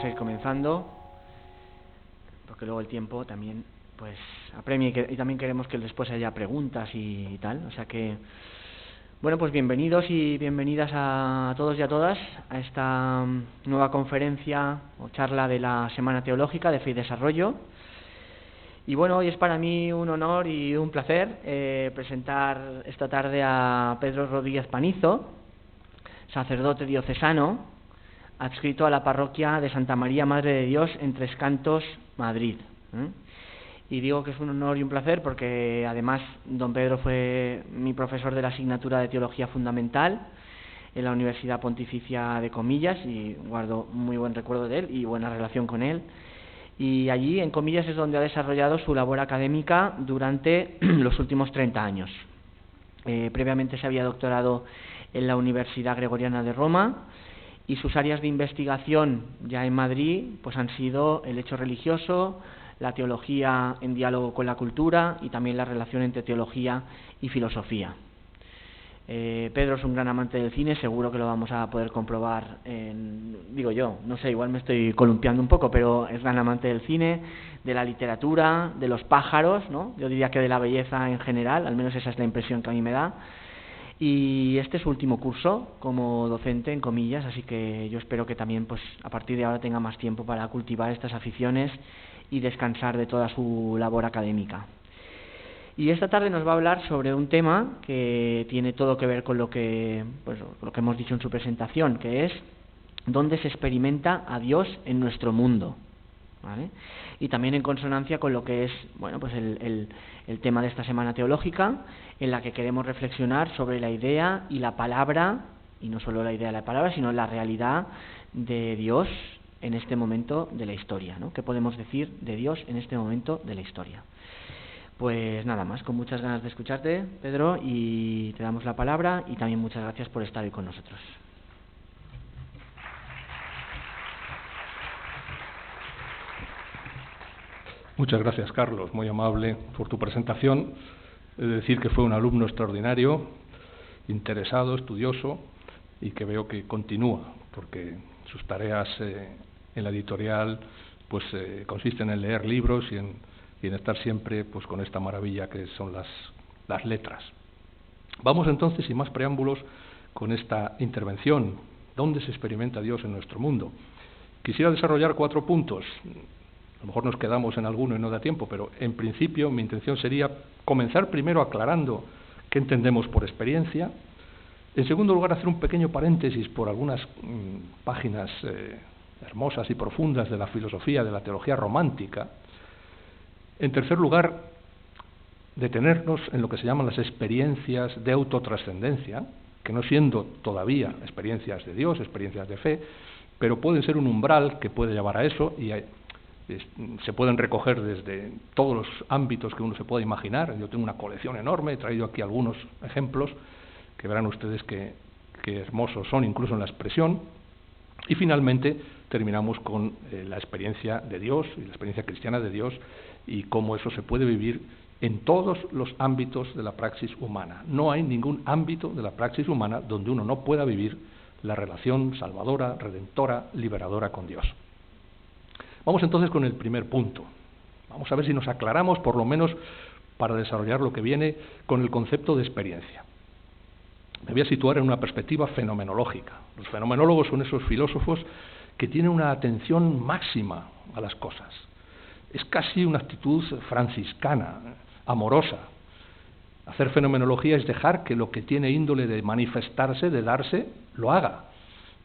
vamos a ir comenzando, porque luego el tiempo también pues apremia y también queremos que después haya preguntas y tal. O sea que, bueno, pues bienvenidos y bienvenidas a todos y a todas a esta nueva conferencia o charla de la Semana Teológica de Fe y Desarrollo. Y bueno, hoy es para mí un honor y un placer presentar esta tarde a Pedro Rodríguez Panizo, sacerdote diocesano, adscrito a la parroquia de Santa María Madre de Dios en Tres Cantos, Madrid. Y digo que es un honor y un placer porque además don Pedro fue mi profesor de la asignatura de Teología Fundamental en la Universidad Pontificia de Comillas y guardo muy buen recuerdo de él y buena relación con él. Y allí, en Comillas, es donde ha desarrollado su labor académica durante los últimos 30 años. Previamente se había doctorado en la Universidad Gregoriana de Roma y sus áreas de investigación ya en Madrid pues han sido el hecho religioso, la teología en diálogo con la cultura y también la relación entre teología y filosofía. Pedro es un gran amante del cine, seguro que lo vamos a poder comprobar, digo yo, no sé, igual me estoy columpiando un poco, pero es gran amante del cine, de la literatura, de los pájaros, ¿no? Yo diría que de la belleza en general, al menos esa es la impresión que a mí me da. Y este es su último curso como docente, en Comillas, así que yo espero que también pues a partir de ahora tenga más tiempo para cultivar estas aficiones y descansar de toda su labor académica. Y esta tarde nos va a hablar sobre un tema que tiene todo que ver con lo que hemos dicho en su presentación, que es dónde se experimenta a Dios en nuestro mundo, ¿vale? Y también en consonancia con lo que es, bueno, pues el tema de esta Semana Teológica, en la que queremos reflexionar sobre la idea y la palabra, y no solo la idea y la palabra, sino la realidad de Dios en este momento de la historia, ¿no? ¿Qué podemos decir de Dios en este momento de la historia? Pues nada más, con muchas ganas de escucharte, Pedro, y te damos la palabra y también muchas gracias por estar hoy con nosotros. Muchas gracias, Carlos, muy amable por tu presentación. He de decir que fue un alumno extraordinario, interesado, estudioso y que veo que continúa, porque sus tareas en la editorial pues consisten en leer libros y en estar siempre pues con esta maravilla que son las letras. Vamos entonces, sin más preámbulos, con esta intervención. ¿Dónde se experimenta Dios en nuestro mundo? Quisiera desarrollar 4 puntos. A lo mejor nos quedamos en alguno y no da tiempo, pero en principio mi intención sería comenzar primero aclarando qué entendemos por experiencia. En segundo lugar, hacer un pequeño paréntesis por algunas páginas hermosas y profundas de la filosofía, de la teología romántica. En tercer lugar, detenernos en lo que se llaman las experiencias de autotrascendencia, que no siendo todavía experiencias de Dios, experiencias de fe, pero pueden ser un umbral que puede llevar a eso y se pueden recoger desde todos los ámbitos que uno se pueda imaginar. Yo tengo una colección enorme, he traído aquí algunos ejemplos que verán ustedes que hermosos son, incluso en la expresión. Y finalmente terminamos con la experiencia de Dios y la experiencia cristiana de Dios y cómo eso se puede vivir en todos los ámbitos de la praxis humana. No hay ningún ámbito de la praxis humana donde uno no pueda vivir la relación salvadora, redentora, liberadora con Dios. Vamos entonces con el primer punto. Vamos a ver si nos aclaramos, por lo menos para desarrollar lo que viene, con el concepto de experiencia. Me voy a situar en una perspectiva fenomenológica. Los fenomenólogos son esos filósofos que tienen una atención máxima a las cosas. Es casi una actitud franciscana, amorosa. Hacer fenomenología es dejar que lo que tiene índole de manifestarse, de darse, lo haga.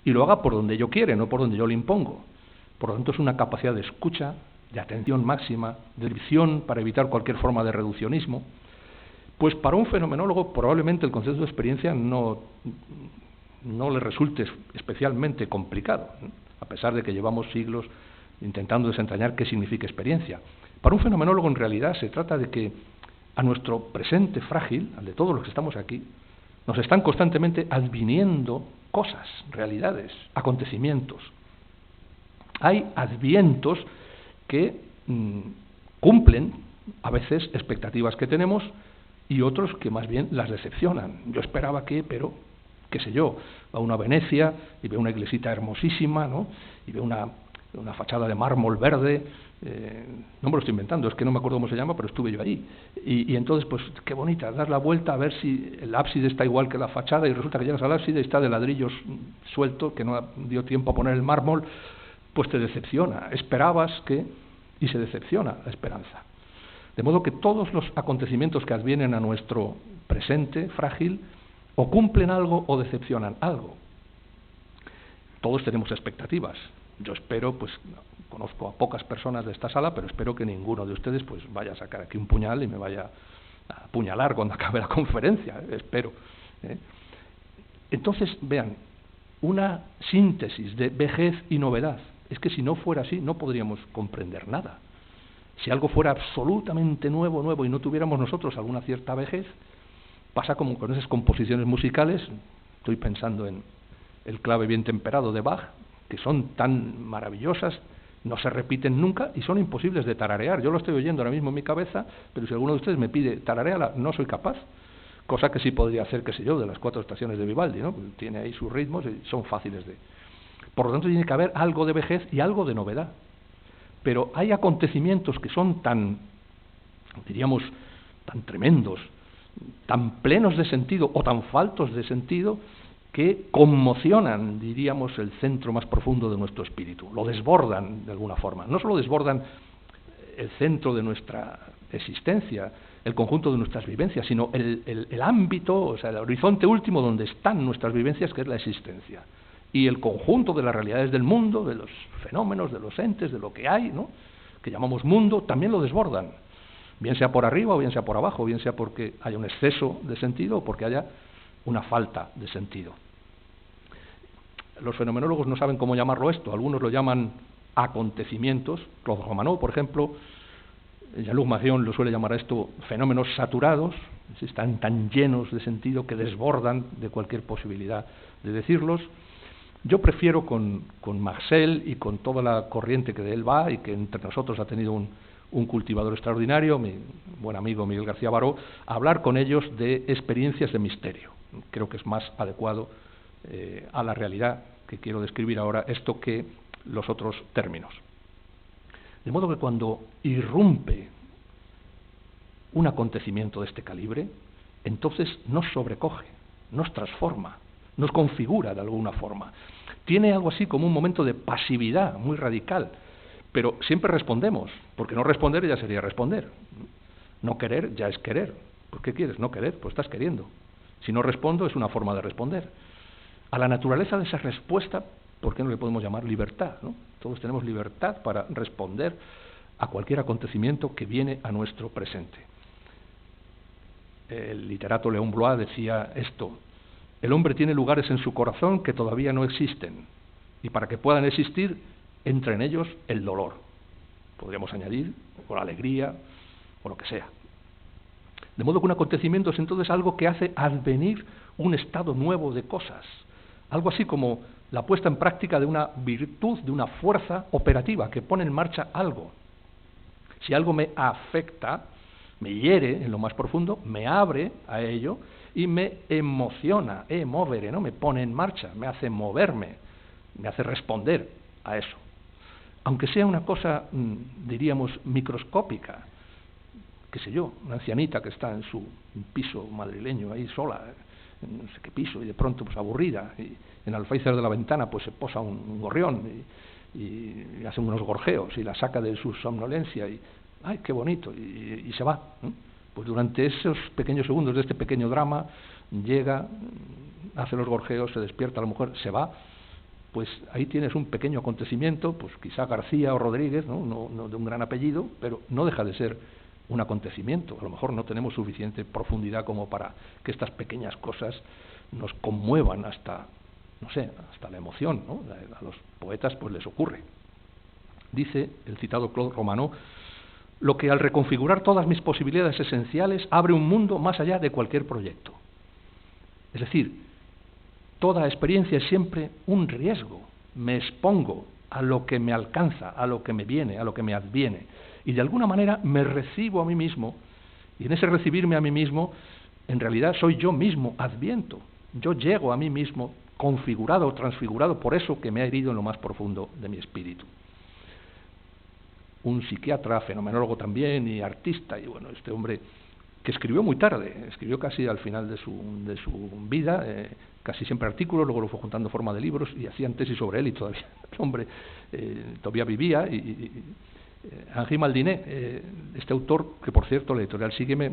Y lo haga por donde yo quiere, no por donde yo le impongo. Por lo tanto, es una capacidad de escucha, de atención máxima, de visión para evitar cualquier forma de reduccionismo. Pues para un fenomenólogo probablemente el concepto de experiencia no le resulte especialmente complicado, ¿no? A pesar de que llevamos siglos intentando desentrañar qué significa experiencia. Para un fenomenólogo en realidad se trata de que a nuestro presente frágil, al de todos los que estamos aquí, nos están constantemente adviniendo cosas, realidades, acontecimientos. Hay advientos que cumplen a veces expectativas que tenemos y otros que más bien las decepcionan. Yo esperaba que, pero, qué sé yo, a una Venecia y veo una iglesita hermosísima, ¿no? Y veo una una fachada de mármol verde, no me lo estoy inventando, es que no me acuerdo cómo se llama, pero estuve yo ahí. Y entonces, pues qué bonita, das la vuelta a ver si el ábside está igual que la fachada, y resulta que llegas al ábside y está de ladrillos suelto, que no dio tiempo a poner el mármol, pues te decepciona. Esperabas que, y se decepciona la esperanza. De modo que todos los acontecimientos que advienen a nuestro presente frágil, o cumplen algo o decepcionan algo. Todos tenemos expectativas. Yo espero, pues conozco a pocas personas de esta sala, pero espero que ninguno de ustedes pues vaya a sacar aquí un puñal y me vaya a apuñalar cuando acabe la conferencia, espero. Entonces, vean, una síntesis de vejez y novedad. Es que si no fuera así, no podríamos comprender nada. Si algo fuera absolutamente nuevo y no tuviéramos nosotros alguna cierta vejez, pasa como con esas composiciones musicales, estoy pensando en el clave bien temperado de Bach, que son tan maravillosas, no se repiten nunca y son imposibles de tararear. Yo lo estoy oyendo ahora mismo en mi cabeza, pero si alguno de ustedes me pide tararearla, no soy capaz. Cosa que sí podría hacer, qué sé yo, de las 4 estaciones de Vivaldi, ¿no? Tiene ahí sus ritmos y son fáciles de... Por lo tanto, tiene que haber algo de vejez y algo de novedad. Pero hay acontecimientos que son tan, diríamos, tan tremendos, tan plenos de sentido o tan faltos de sentido, que conmocionan, diríamos, el centro más profundo de nuestro espíritu, lo desbordan de alguna forma. No solo desbordan el centro de nuestra existencia, el conjunto de nuestras vivencias, sino el ámbito, o sea, el horizonte último donde están nuestras vivencias, que es la existencia. Y el conjunto de las realidades del mundo, de los fenómenos, de los entes, de lo que hay, ¿no?, que llamamos mundo, también lo desbordan. Bien sea por arriba o bien sea por abajo, bien sea porque haya un exceso de sentido o porque haya una falta de sentido. Los fenomenólogos no saben cómo llamarlo esto, algunos lo llaman acontecimientos. Claude Romanov, por ejemplo, Jean-Luc Marion lo suele llamar a esto fenómenos saturados, están tan llenos de sentido que desbordan de cualquier posibilidad de decirlos. Yo prefiero con Marcel y con toda la corriente que de él va y que entre nosotros ha tenido un cultivador extraordinario, mi buen amigo Miguel García Baró, hablar con ellos de experiencias de misterio. Creo que es más adecuado a la realidad que quiero describir ahora esto que los otros términos. De modo que cuando irrumpe un acontecimiento de este calibre, entonces nos sobrecoge, nos transforma, nos configura de alguna forma. Tiene algo así como un momento de pasividad muy radical, pero siempre respondemos, porque no responder ya sería responder. No querer ya es querer. ¿Por qué quieres no querer? Pues estás queriendo. Si no respondo es una forma de responder. A la naturaleza de esa respuesta, ¿por qué no le podemos llamar libertad, ¿no? Todos tenemos libertad para responder a cualquier acontecimiento que viene a nuestro presente. El literato Léon Bloy decía esto: el hombre tiene lugares en su corazón que todavía no existen, y para que puedan existir, entra en ellos el dolor. Podríamos añadir, o la alegría, o lo que sea. De modo que un acontecimiento es entonces algo que hace advenir un estado nuevo de cosas. Algo así como la puesta en práctica de una virtud, de una fuerza operativa que pone en marcha algo. Si algo me afecta, me hiere en lo más profundo, me abre a ello y me emociona, movere, ¿no? Me pone en marcha, me hace moverme, me hace responder a eso. Aunque sea una cosa, diríamos, microscópica, qué sé yo, una ancianita que está en su piso madrileño ahí sola, en no sé qué piso, y de pronto pues aburrida, y en el alféizar de la ventana pues se posa un gorrión y hace unos gorjeos y la saca de su somnolencia y ¡ay, qué bonito! Y se va, ¿no? Pues durante esos pequeños segundos de este pequeño drama llega, hace los gorjeos, se despierta la mujer, se va. Pues ahí tienes un pequeño acontecimiento, pues quizá García o Rodríguez, ¿no? No de un gran apellido, pero no deja de ser un acontecimiento. A lo mejor no tenemos suficiente profundidad como para que estas pequeñas cosas nos conmuevan hasta, no sé, hasta la emoción, ¿no? A los poetas pues les ocurre. Dice el citado Claude Romanov: lo que al reconfigurar todas mis posibilidades esenciales abre un mundo más allá de cualquier proyecto. Es decir, toda experiencia es siempre un riesgo. Me expongo a lo que me alcanza, a lo que me viene, a lo que me adviene. Y de alguna manera me recibo a mí mismo. Y en ese recibirme a mí mismo, en realidad soy yo mismo, adviento. Yo llego a mí mismo configurado o transfigurado por eso que me ha herido en lo más profundo de mi espíritu. un psiquiatra, fenomenólogo también y artista, y bueno, este hombre que escribió muy tarde, escribió casi al final de su vida, casi siempre artículos, luego lo fue juntando en forma de libros y hacían tesis sobre él, y todavía el hombre todavía vivía. Henri Maldiné, este autor, que por cierto la editorial Sígueme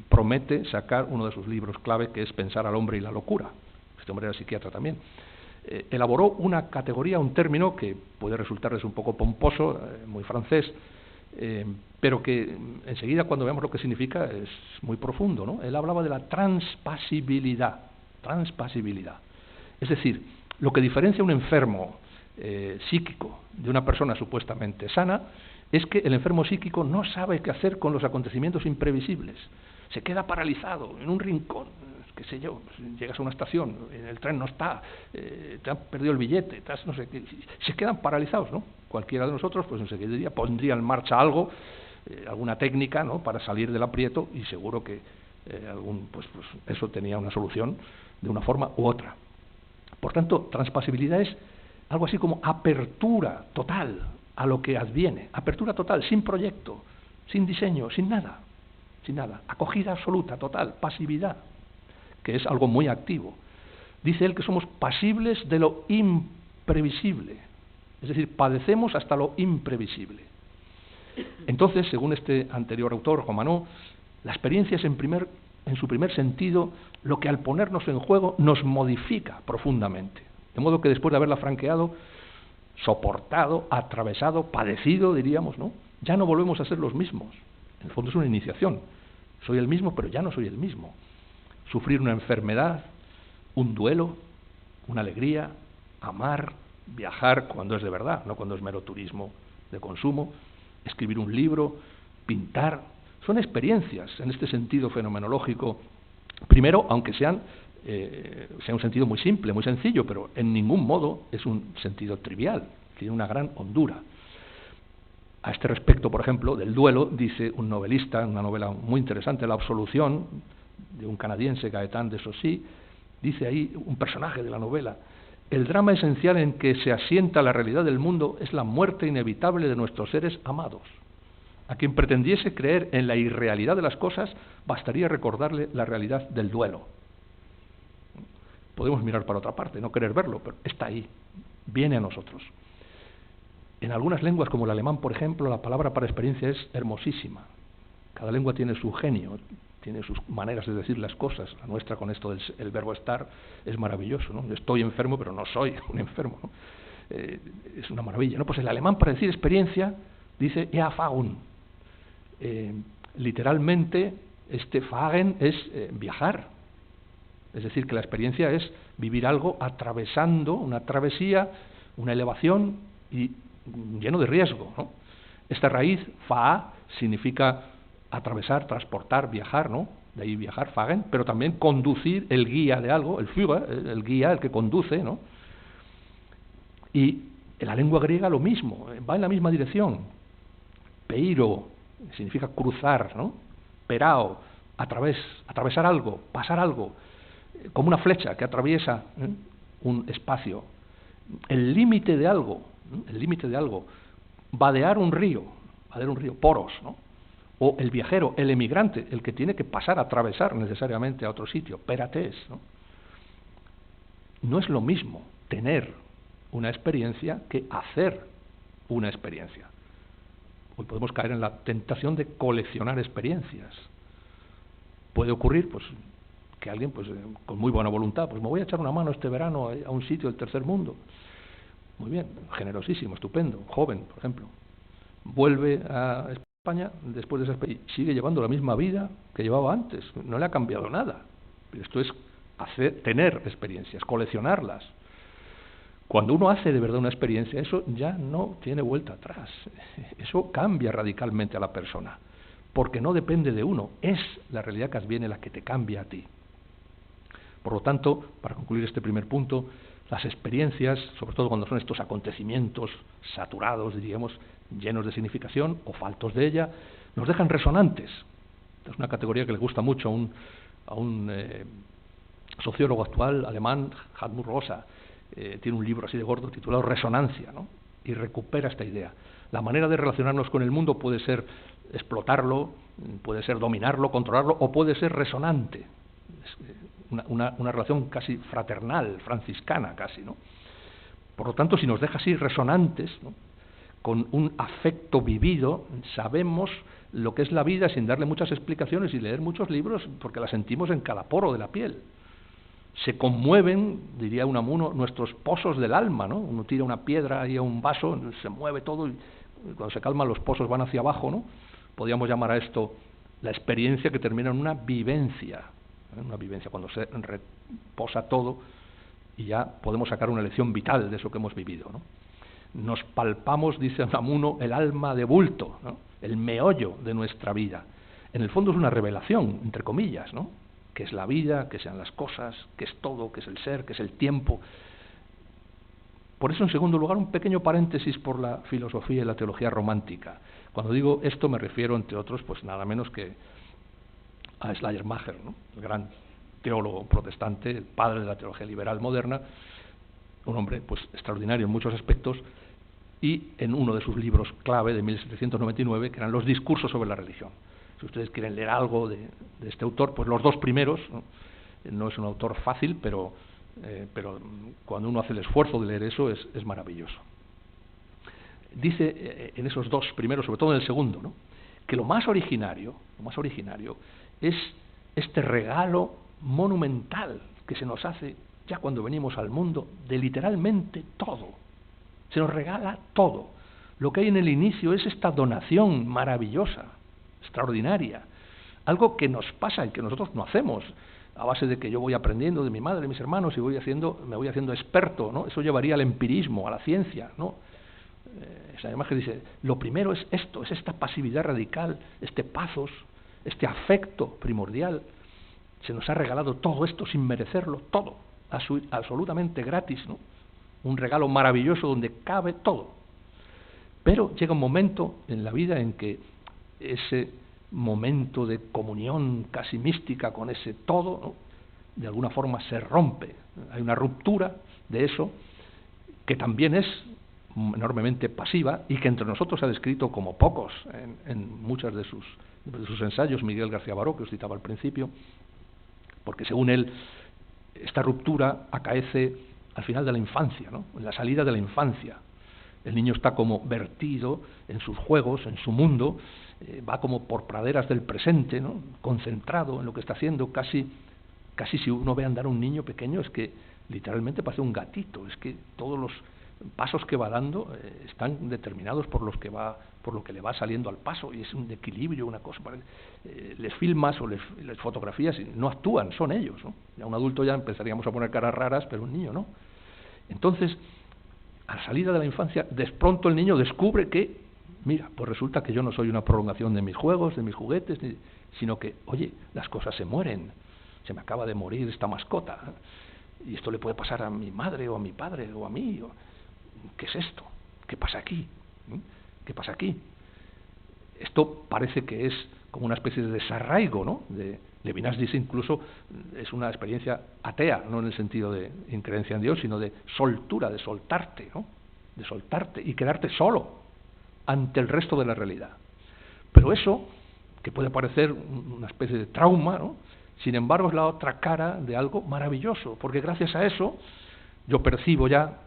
promete sacar uno de sus libros clave, que es Pensar al hombre y la locura. Este hombre era psiquiatra también. Elaboró una categoría, un término que puede resultarles un poco pomposo, muy francés, pero que enseguida, cuando veamos lo que significa, es muy profundo, ¿no? Él hablaba de la transpasibilidad. Es decir, lo que diferencia a un enfermo psíquico de una persona supuestamente sana es que el enfermo psíquico no sabe qué hacer con los acontecimientos imprevisibles. Se queda paralizado en un rincón, qué sé yo, llegas a una estación, el tren no está, te han perdido el billete, no sé qué, se quedan paralizados, ¿no? Cualquiera de nosotros, pues enseguida pondría en marcha algo, alguna técnica, ¿no?, para salir del aprieto, y seguro que pues eso tenía una solución de una forma u otra. Por tanto, transpasibilidad es algo así como apertura total a lo que adviene, apertura total, sin proyecto, sin diseño, sin nada, acogida absoluta, total, pasividad, que es algo muy activo. Dice él que somos pasibles de lo imprevisible, es decir, padecemos hasta lo imprevisible. Entonces, según este anterior autor, Romanó, la experiencia es en su primer sentido lo que, al ponernos en juego, nos modifica profundamente. De modo que después de haberla franqueado, soportado, atravesado, padecido, diríamos, ¿no?, ya no volvemos a ser los mismos. En el fondo es una iniciación. Soy el mismo, pero ya no soy el mismo. Sufrir una enfermedad, un duelo, una alegría, amar, viajar cuando es de verdad, no cuando es mero turismo de consumo, escribir un libro, pintar, son experiencias en este sentido fenomenológico. Primero, aunque sea un sentido muy simple, muy sencillo, pero en ningún modo es un sentido trivial, tiene una gran hondura. A este respecto, por ejemplo, del duelo, dice un novelista, en una novela muy interesante, La absolución, de un canadiense, Gaëtan de Saussy, dice ahí un personaje de la novela: el drama esencial en que se asienta la realidad del mundo es la muerte inevitable de nuestros seres amados. A quien pretendiese creer en la irrealidad de las cosas, bastaría recordarle la realidad del duelo. Podemos mirar para otra parte, no querer verlo, pero está ahí, viene a nosotros. En algunas lenguas, como el alemán, por ejemplo, la palabra para experiencia es hermosísima. Cada lengua tiene su genio, tiene sus maneras de decir las cosas. La nuestra, con esto del verbo estar, es maravilloso, ¿no? Estoy enfermo, pero no soy un enfermo, ¿no? Es una maravilla, ¿no? Pues el alemán, para decir experiencia, dice Erfahrung. Literalmente, este Fahren es viajar. Es decir, que la experiencia es vivir algo atravesando una travesía, una elevación, y lleno de riesgo, ¿no? Esta raíz, fa, significa atravesar, transportar, viajar, ¿no? De ahí viajar, fahren, pero también conducir, el guía de algo, el Führer, el guía, el que conduce, ¿no? Y en la lengua griega lo mismo, va en la misma dirección. Peiro significa cruzar, ¿no? Perao, atravesar algo, pasar algo, como una flecha que atraviesa un espacio. El límite de algo, vadear un río, poros, ¿no? O el viajero, el emigrante, el que tiene que pasar, atravesar necesariamente a otro sitio, peratés, ¿no? No es lo mismo tener una experiencia que hacer una experiencia. Hoy podemos caer en la tentación de coleccionar experiencias. Puede ocurrir, pues, que alguien, pues, con muy buena voluntad, pues me voy a echar una mano este verano a un sitio del tercer mundo. Muy bien, generosísimo, estupendo, joven, por ejemplo. Vuelve a España después de esa experiencia y sigue llevando la misma vida que llevaba antes, no le ha cambiado nada. Pero esto es tener experiencias, coleccionarlas. Cuando uno hace de verdad una experiencia, eso ya no tiene vuelta atrás. Eso cambia radicalmente a la persona, porque no depende de uno, es la realidad que adviene la que te cambia a ti. Por lo tanto, para concluir este primer punto, las experiencias, sobre todo cuando son estos acontecimientos saturados, diríamos, llenos de significación o faltos de ella, nos dejan resonantes. Es una categoría que le gusta mucho a un sociólogo actual alemán, Hartmut Rosa. Tiene un libro así de gordo titulado Resonancia, ¿no? Y recupera esta idea. La manera de relacionarnos con el mundo puede ser explotarlo, puede ser dominarlo, controlarlo, o puede ser resonante. Una relación casi fraternal, franciscana casi, ¿no? Por lo tanto, si nos deja así resonantes, ¿no?, con un afecto vivido, sabemos lo que es la vida sin darle muchas explicaciones y leer muchos libros, porque la sentimos en cada poro de la piel. Se conmueven, diría Unamuno, nuestros pozos del alma, ¿no? Uno tira una piedra ahí a un vaso, se mueve todo, y cuando se calman los pozos van hacia abajo, ¿no? Podríamos llamar a esto la experiencia que termina en una vivencia, ¿eh? Una vivencia cuando se reposa todo y ya podemos sacar una lección vital de eso que hemos vivido, ¿no? Nos palpamos, dice Unamuno, el alma de bulto, ¿no?, el meollo de nuestra vida. En el fondo es una revelación, entre comillas, ¿no?, qué es la vida, qué sean las cosas, qué es todo, qué es el ser, qué es el tiempo. Por eso, en segundo lugar, un pequeño paréntesis por la filosofía y la teología romántica. Cuando digo esto me refiero, entre otros, pues nada menos que a Schleiermacher, ¿no?, el gran teólogo protestante, el padre de la teología liberal moderna, un hombre pues extraordinario en muchos aspectos, y en uno de sus libros clave de 1799, que eran los discursos sobre la religión. Si ustedes quieren leer algo de este autor, pues los dos primeros, ¿no? No es un autor fácil, pero cuando uno hace el esfuerzo de leer eso es maravilloso. Dice en esos dos primeros, sobre todo en el segundo, ¿no?, que lo más originario es este regalo monumental que se nos hace ya cuando venimos al mundo, de literalmente todo. Se nos regala todo. Lo que hay en el inicio es esta donación maravillosa, extraordinaria, algo que nos pasa y que nosotros no hacemos, a base de que yo voy aprendiendo de mi madre, de mis hermanos, y me voy haciendo experto, ¿no? Eso llevaría al empirismo, a la ciencia, ¿no? Esa imagen dice, lo primero es esto, es esta pasividad radical, este pathos, este afecto primordial. Se nos ha regalado todo esto sin merecerlo, todo, absolutamente gratis, ¿no? Un regalo maravilloso donde cabe todo. Pero llega un momento en la vida en que ese momento de comunión casi mística con ese todo, ¿no?, de alguna forma se rompe. Hay una ruptura de eso que también es enormemente pasiva y que entre nosotros ha descrito como pocos en muchos de sus ensayos Miguel García Baró, que os citaba al principio, porque según él esta ruptura acaece al final de la infancia, ¿no?, en la salida de la infancia. El niño está como vertido en sus juegos, en su mundo, va como por praderas del presente, ¿no?, concentrado en lo que está haciendo. Casi si uno ve andar a un niño pequeño es que literalmente parece un gatito, es que todos los pasos que va dando están determinados por lo que le va saliendo al paso, y es un equilibrio, una cosa. Les filmas o les fotografías y no actúan, son ellos, ¿no? Ya un adulto ya empezaríamos a poner caras raras, pero un niño no. Entonces, a la salida de la infancia, de pronto el niño descubre que, mira, pues resulta que yo no soy una prolongación de mis juegos, de mis juguetes, sino que, oye, las cosas se mueren, se me acaba de morir esta mascota, y esto le puede pasar a mi madre o a mi padre o a mí. ¿Qué es esto? ¿Qué pasa aquí? ¿Qué pasa aquí? Esto parece que es como una especie de desarraigo, ¿no? Levinas dice incluso es una experiencia atea, no en el sentido de increencia en Dios, sino de soltura, de soltarte, ¿no?, de soltarte y quedarte solo ante el resto de la realidad. Pero eso, que puede parecer una especie de trauma, ¿no?, sin embargo es la otra cara de algo maravilloso, porque gracias a eso yo percibo ya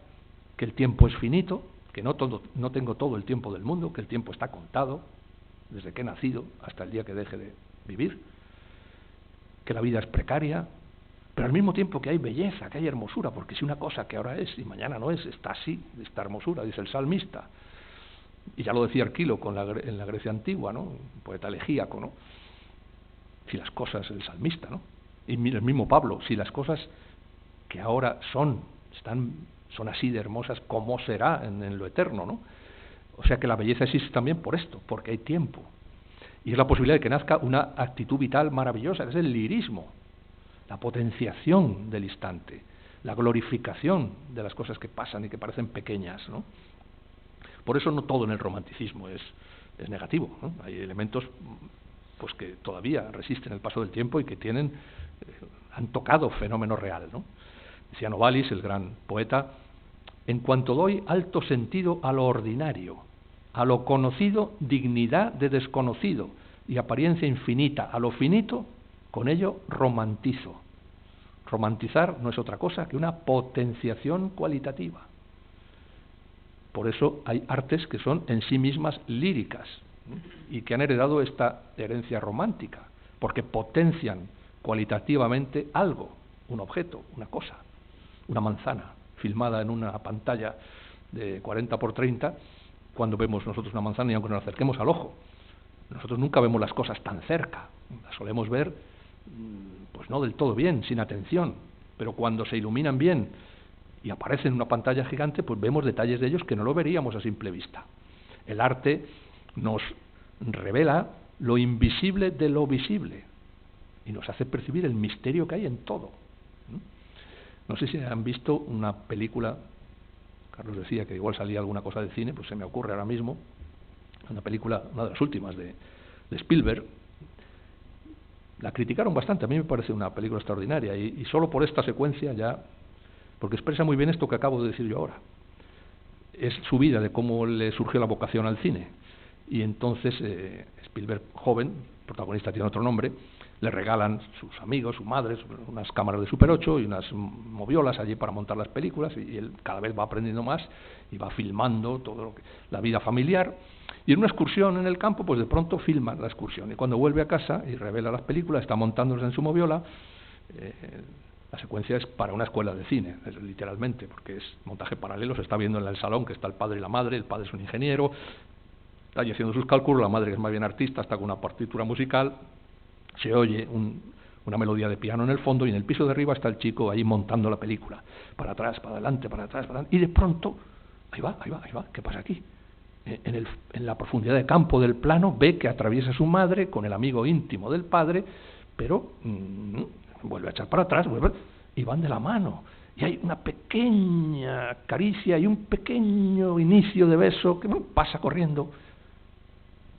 que el tiempo es finito, que no tengo todo el tiempo del mundo, que el tiempo está contado desde que he nacido hasta el día que deje de vivir, que la vida es precaria, pero al mismo tiempo que hay belleza, que hay hermosura, porque si una cosa que ahora es y mañana no es, está así, esta hermosura, dice el salmista. Y ya lo decía Arquilo en la Grecia antigua, ¿no?, un poeta elegíaco, ¿no? Si las cosas, el salmista, ¿no?, y el mismo Pablo, si las cosas que ahora son así de hermosas, ¿cómo será en lo eterno, ¿no? O sea que la belleza existe también por esto, porque hay tiempo. Y es la posibilidad de que nazca una actitud vital maravillosa, que es el lirismo, la potenciación del instante, la glorificación de las cosas que pasan y que parecen pequeñas, ¿no? Por eso no todo en el romanticismo es negativo, ¿no? Hay elementos pues que todavía resisten el paso del tiempo y que han tocado fenómeno real, ¿no? Decía Novalis, el gran poeta, en cuanto doy alto sentido a lo ordinario, A lo conocido, dignidad de desconocido y apariencia infinita. A lo finito, con ello romantizo. Romantizar no es otra cosa que una potenciación cualitativa. Por eso hay artes que son en sí mismas líricas y que han heredado esta herencia romántica, porque potencian cualitativamente algo, un objeto, una cosa, una manzana filmada en una pantalla de 40 por 30. Cuando vemos nosotros una manzana, y aunque nos acerquemos al ojo, nosotros nunca vemos las cosas tan cerca, las solemos ver pues no del todo bien, sin atención, pero cuando se iluminan bien y aparecen en una pantalla gigante, pues vemos detalles de ellos que no lo veríamos a simple vista. El arte nos revela lo invisible de lo visible y nos hace percibir el misterio que hay en todo. No sé si han visto una película, Carlos decía que igual salía alguna cosa de cine, pues se me ocurre ahora mismo, una película, una de las últimas de Spielberg. La criticaron bastante, a mí me parece una película extraordinaria y solo por esta secuencia ya, porque expresa muy bien esto que acabo de decir yo ahora. Es su vida, de cómo le surgió la vocación al cine. Y entonces Spielberg, joven, protagonista tiene otro nombre, le regalan sus amigos, su madre, unas cámaras de Super 8 y unas moviolas allí para montar las películas, y él cada vez va aprendiendo más y va filmando todo lo que, la vida familiar. Y en una excursión en el campo, pues de pronto filman la excursión, y cuando vuelve a casa y revela las películas, está montándolas en su moviola. La secuencia es para una escuela de cine, literalmente, porque es montaje paralelo. Se está viendo en el salón que está el padre y la madre. El padre es un ingeniero, está ahí haciendo sus cálculos, la madre, que es más bien artista, está con una partitura musical. Se oye una melodía de piano en el fondo, y en el piso de arriba está el chico ahí montando la película, para atrás, para adelante, para atrás, para adelante, y de pronto, ahí va, ¿qué pasa aquí? En la profundidad de campo del plano ve que atraviesa a su madre con el amigo íntimo del padre, pero vuelve a echar para atrás, y van de la mano, y hay una pequeña caricia y un pequeño inicio de beso que pasa corriendo.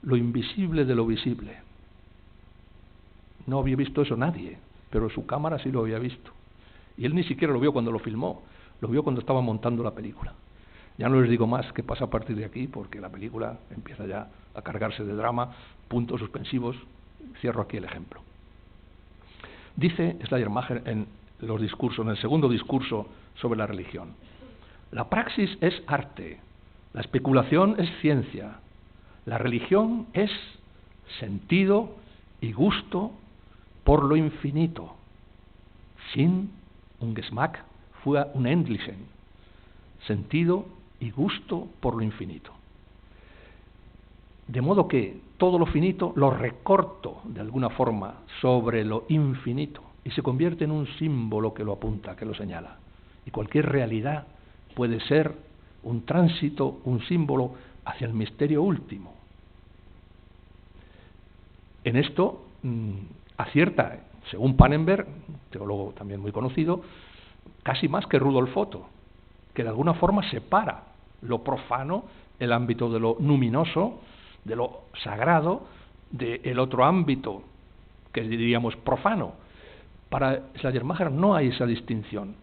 Lo invisible de lo visible. No había visto eso nadie, pero su cámara sí lo había visto. Y él ni siquiera lo vio cuando lo filmó, lo vio cuando estaba montando la película. Ya no les digo más qué pasa a partir de aquí, porque la película empieza ya a cargarse de drama, puntos suspensivos. Cierro aquí el ejemplo. Dice Schleiermacher en los discursos, en el segundo discurso sobre la religión: la praxis es arte, la especulación es ciencia, la religión es sentido y gusto por lo infinito. Sinn und Geschmack für Unendlichen. Sentido y gusto por lo infinito. De modo que todo lo finito lo recorto de alguna forma sobre lo infinito y se convierte en un símbolo que lo apunta, que lo señala. Y cualquier realidad puede ser un tránsito, un símbolo hacia el misterio último. En esto acierta, según Pannenberg, teólogo también muy conocido, casi más que Rudolf Otto, que de alguna forma separa lo profano, el ámbito de lo luminoso, de lo sagrado, del otro ámbito que diríamos profano. Para Schleiermacher no hay esa distinción,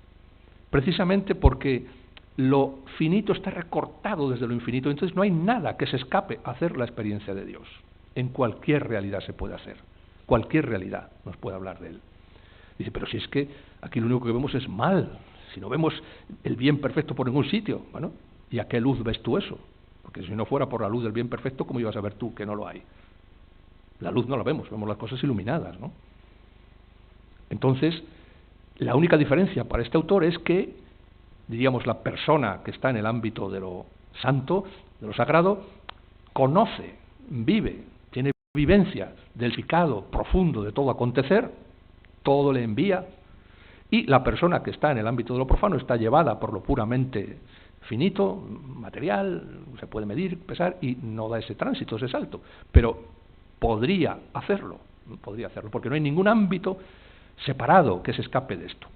precisamente porque lo finito está recortado desde lo infinito, entonces no hay nada que se escape a hacer la experiencia de Dios. En cualquier realidad se puede hacer, cualquier realidad nos puede hablar de él. Dice, pero si es que aquí lo único que vemos es mal, si no vemos el bien perfecto por ningún sitio, bueno, ¿y a qué luz ves tú eso? Porque si no fuera por la luz del bien perfecto, ¿cómo ibas a ver tú que no lo hay? La luz no la vemos, vemos las cosas iluminadas, ¿no? Entonces, la única diferencia para este autor es que, diríamos, la persona que está en el ámbito de lo santo, de lo sagrado, conoce, vive, tiene vivencia del significado profundo de todo acontecer, todo le envía, y la persona que está en el ámbito de lo profano está llevada por lo puramente finito, material, se puede medir, pesar, y no da ese tránsito, ese salto, pero podría hacerlo, porque no hay ningún ámbito separado que se escape de esto.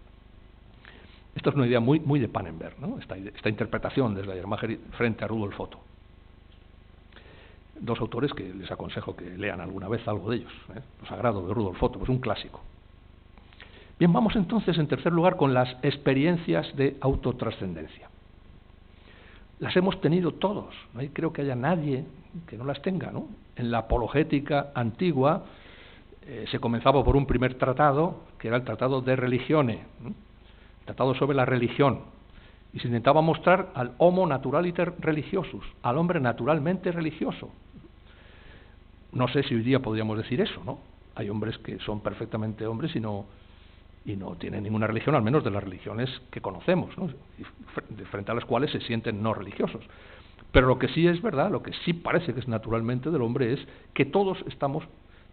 Esto es una idea muy de Pannenberg, ¿no? Esta interpretación de Schleiermacher frente a Rudolf Otto. Dos autores que les aconsejo que lean alguna vez algo de ellos, Lo sagrado de Rudolf Otto, pues un clásico. Bien, vamos entonces en tercer lugar con las experiencias de autotrascendencia. las hemos tenido todos, no creo que haya nadie que no las tenga, ¿no? En la apologética antigua se comenzaba por un primer tratado, que era el Tratado de Religione, ¿no? Tratado sobre la religión, y se intentaba mostrar al homo naturaliter religiosus, al hombre naturalmente religioso. No sé si hoy día podríamos decir eso, ¿no? Hay hombres que son perfectamente hombres y no tienen ninguna religión, al menos de las religiones que conocemos, ¿no? Frente a las cuales se sienten no religiosos. Pero lo que sí es verdad, lo que sí parece que es naturalmente del hombre, es que todos estamos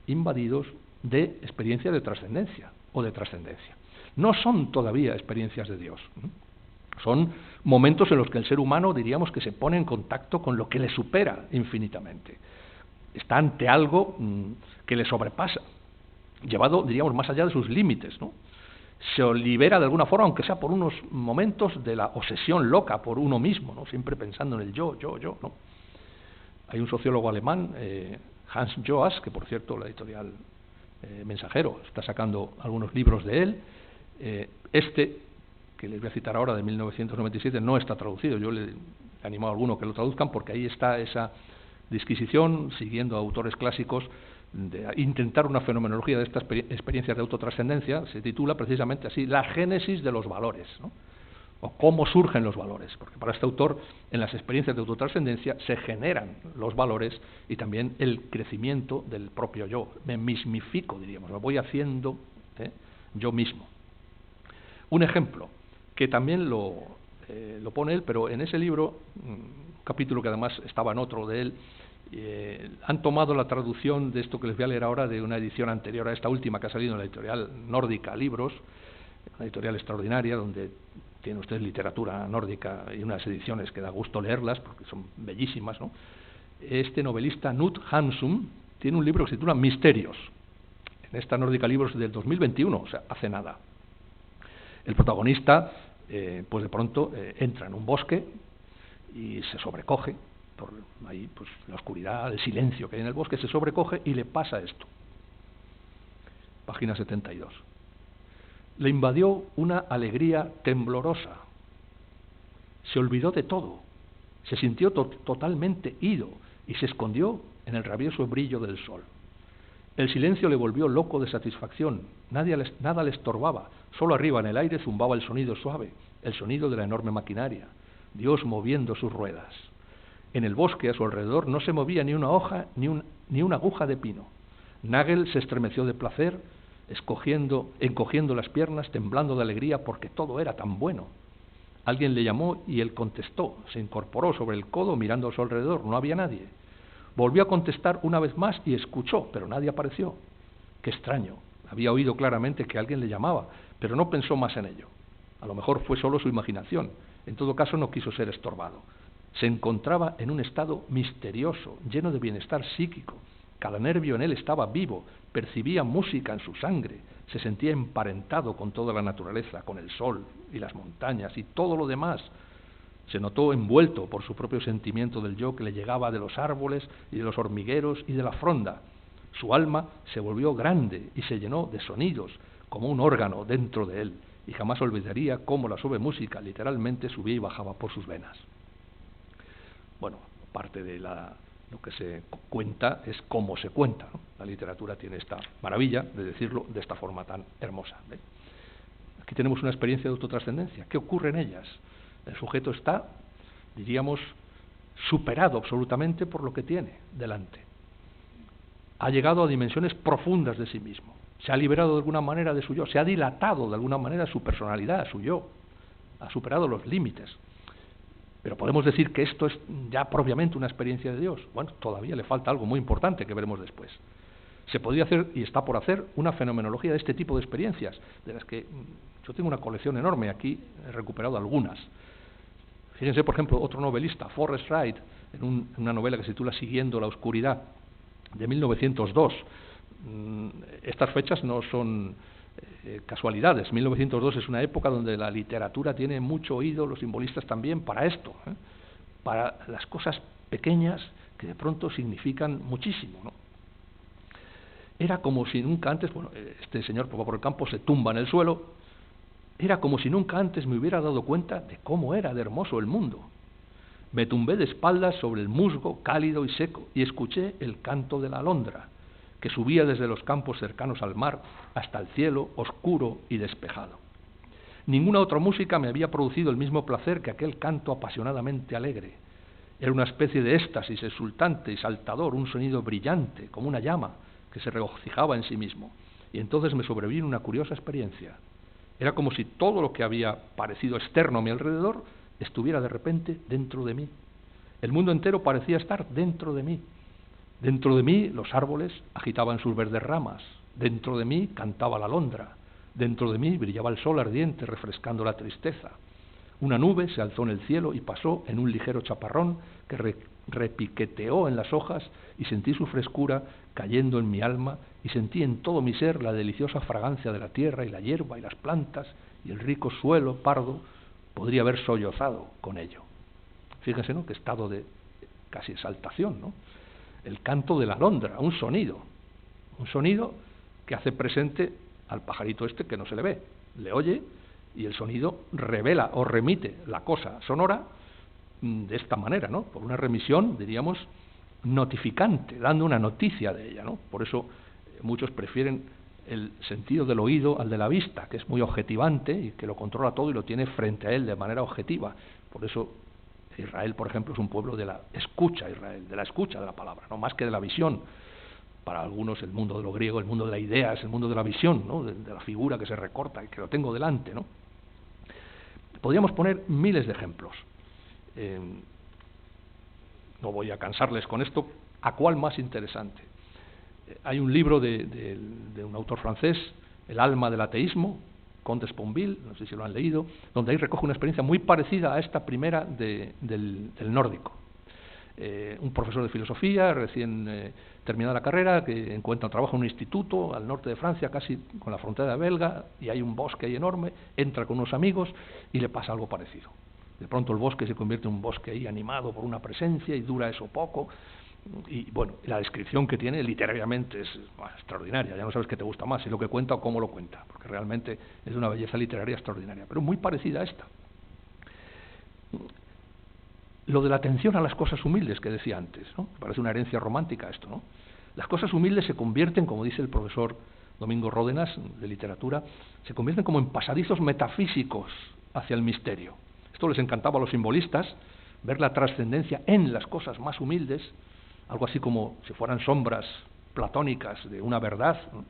invadidos de experiencias de trascendencia o de trascendencia. No son todavía experiencias de Dios, ¿no? Son momentos en los que el ser humano, diríamos, que se pone en contacto con lo que le supera infinitamente. Está ante algo que le sobrepasa, llevado, diríamos, más allá de sus límites, ¿no? Se libera de alguna forma, aunque sea por unos momentos, de la obsesión loca por uno mismo, ¿no? Siempre pensando en el yo, ¿no? Hay un sociólogo alemán, Hans Joas, que por cierto la editorial Mensajero está sacando algunos libros de él. Que les voy a citar ahora, de 1997, no está traducido. Yo le he animado a alguno que lo traduzcan, porque ahí está esa disquisición, siguiendo a autores clásicos, de intentar una fenomenología de estas experiencias de autotrascendencia. Se titula precisamente así: La génesis de los valores, ¿no? O cómo surgen los valores, porque para este autor, en las experiencias de autotrascendencia se generan los valores y también el crecimiento del propio yo. Me mismifico, diríamos, lo voy haciendo yo mismo. Un ejemplo que también lo pone él, pero en ese libro, un capítulo que además estaba en otro de él, han tomado la traducción de esto que les voy a leer ahora, de una edición anterior a esta última, que ha salido en la editorial Nórdica Libros, una editorial extraordinaria, donde tiene usted literatura nórdica y unas ediciones que da gusto leerlas, porque son bellísimas, ¿no? Este novelista, Knut Hamsun, tiene un libro que se titula Misterios, en esta Nórdica Libros del 2021, o sea, hace nada. El protagonista, pues de pronto entra en un bosque y se sobrecoge por ahí, pues la oscuridad, el silencio que hay en el bosque, se sobrecoge y le pasa esto. Página 72. Le invadió una alegría temblorosa. Se olvidó de todo. Se sintió totalmente ido y se escondió en el rabioso brillo del sol. El silencio le volvió loco de satisfacción. Nada le estorbaba. Solo arriba en el aire zumbaba el sonido suave, el sonido de la enorme maquinaria, Dios moviendo sus ruedas. En el bosque a su alrededor no se movía ni una hoja ni una aguja de pino. Nagel se estremeció de placer, encogiendo las piernas, temblando de alegría porque todo era tan bueno. Alguien le llamó y él contestó. Se incorporó sobre el codo mirando a su alrededor. No había nadie. Volvió a contestar una vez más y escuchó, pero nadie apareció. Qué extraño. Había oído claramente que alguien le llamaba, pero no pensó más en ello. A lo mejor fue solo su imaginación. En todo caso, no quiso ser estorbado. Se encontraba en un estado misterioso, lleno de bienestar psíquico. Cada nervio en él estaba vivo, percibía música en su sangre, se sentía emparentado con toda la naturaleza, con el sol y las montañas y todo lo demás. Se notó envuelto por su propio sentimiento del yo que le llegaba de los árboles y de los hormigueros y de la fronda. Su alma se volvió grande y se llenó de sonidos, como un órgano dentro de él, y jamás olvidaría cómo la suave música literalmente subía y bajaba por sus venas. Bueno, parte de lo que se cuenta es cómo se cuenta, ¿no? La literatura tiene esta maravilla de decirlo de esta forma tan hermosa, ¿ven? Aquí tenemos una experiencia de autotrascendencia. ¿Qué ocurre en ellas? El sujeto está, diríamos, superado absolutamente por lo que tiene delante. Ha llegado a dimensiones profundas de sí mismo. Se ha liberado de alguna manera de su yo. Se ha dilatado de alguna manera su personalidad, su yo. Ha superado los límites. Pero podemos decir que esto es ya propiamente una experiencia de Dios. Bueno, todavía le falta algo muy importante que veremos después. Se podría hacer, y está por hacer, una fenomenología de este tipo de experiencias, de las que yo tengo una colección enorme. Aquí he recuperado algunas. Fíjense, por ejemplo, otro novelista, Forrest Wright, en una novela que se titula Siguiendo la oscuridad, de 1902. Estas fechas no son casualidades. 1902 es una época donde la literatura tiene mucho oído, los simbolistas también, para esto, para las cosas pequeñas que de pronto significan muchísimo, ¿no? Era como si nunca antes, bueno, este señor por el campo se tumba en el suelo. Era como si nunca antes me hubiera dado cuenta de cómo era de hermoso el mundo. Me tumbé de espaldas sobre el musgo cálido y seco y escuché el canto de la alondra, que subía desde los campos cercanos al mar hasta el cielo oscuro y despejado. Ninguna otra música me había producido el mismo placer que aquel canto apasionadamente alegre. Era una especie de éxtasis exultante y saltador, un sonido brillante, como una llama, que se regocijaba en sí mismo. Y entonces me sobrevino una curiosa experiencia. Era como si todo lo que había parecido externo a mi alrededor estuviera de repente dentro de mí. El mundo entero parecía estar dentro de mí. Dentro de mí los árboles agitaban sus verdes ramas. Dentro de mí cantaba la alondra. Dentro de mí brillaba el sol ardiente refrescando la tristeza. Una nube se alzó en el cielo y pasó en un ligero chaparrón que repiqueteó en las hojas y sentí su frescura cayendo en mi alma y sentí en todo mi ser la deliciosa fragancia de la tierra y la hierba y las plantas y el rico suelo pardo. Podría haber sollozado con ello. Fíjense, ¿no?, qué estado de casi exaltación, ¿no? El canto de la alondra, un sonido que hace presente al pajarito este que no se le ve, le oye y el sonido revela o remite la cosa sonora de esta manera, ¿no?, por una remisión, diríamos, notificante, dando una noticia de ella, ¿no? Por eso muchos prefieren el sentido del oído al de la vista, que es muy objetivante y que lo controla todo y lo tiene frente a él de manera objetiva. Por eso Israel, por ejemplo, es un pueblo de la escucha, Israel, de la escucha de la palabra, no más que de la visión. Para algunos el mundo de lo griego, el mundo de la idea, es el mundo de la visión, ¿no?, de la figura que se recorta y que lo tengo delante, ¿no? Podríamos poner miles de ejemplos. No voy a cansarles con esto. ¿A cuál más interesante? Hay un libro de un autor francés, El alma del ateísmo, Comte Sponville, no sé si lo han leído, donde ahí recoge una experiencia muy parecida a esta primera del nórdico. Un profesor de filosofía, recién terminada la carrera, que encuentra un trabajo en un instituto al norte de Francia, casi con la frontera belga, y hay un bosque ahí enorme, entra con unos amigos y le pasa algo parecido. De pronto el bosque se convierte en un bosque ahí animado por una presencia y dura eso poco. Y bueno, la descripción que tiene literariamente es extraordinaria. Ya no sabes qué te gusta más, si lo que cuenta o cómo lo cuenta, porque realmente es de una belleza literaria extraordinaria, pero muy parecida a esta. Lo de la atención a las cosas humildes que decía antes, ¿no? Parece una herencia romántica esto, ¿no? Las cosas humildes se convierten, como dice el profesor Domingo Ródenas, de literatura, se convierten como en pasadizos metafísicos hacia el misterio. Esto les encantaba a los simbolistas, ver la trascendencia en las cosas más humildes, algo así como si fueran sombras platónicas de una verdad, ¿no?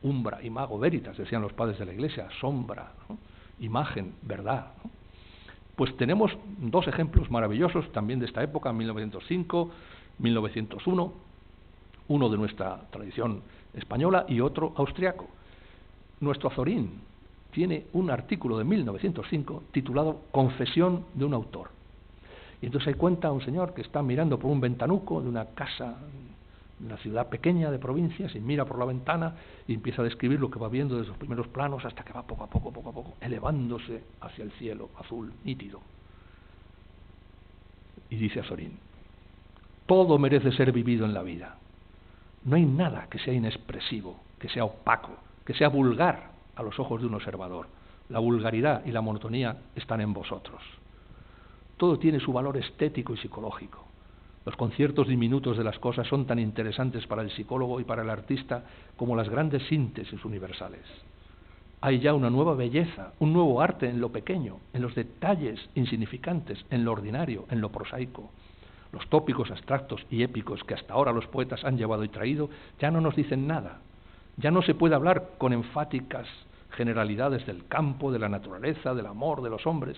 Umbra, imago, veritas, decían los padres de la Iglesia, sombra, ¿no?, imagen, verdad, ¿no? Pues tenemos dos ejemplos maravillosos también de esta época, 1905, 1901, uno de nuestra tradición española y otro austriaco. Nuestro Azorín tiene un artículo de 1905 titulado Confesión de un autor. Y entonces ahí cuenta un señor que está mirando por un ventanuco de una casa en una ciudad pequeña de provincias y mira por la ventana y empieza a describir lo que va viendo desde los primeros planos hasta que va poco a poco, elevándose hacia el cielo azul nítido. Y dice Azorín: todo merece ser vivido en la vida. No hay nada que sea inexpresivo, que sea opaco, que sea vulgar a los ojos de un observador. La vulgaridad y la monotonía están en vosotros. Todo tiene su valor estético y psicológico. Los conciertos diminutos de las cosas son tan interesantes para el psicólogo y para el artista como las grandes síntesis universales. Hay ya una nueva belleza, un nuevo arte en lo pequeño, en los detalles insignificantes, en lo ordinario, en lo prosaico. Los tópicos abstractos y épicos que hasta ahora los poetas han llevado y traído ya no nos dicen nada. Ya no se puede hablar con enfáticas generalidades del campo, de la naturaleza, del amor, de los hombres.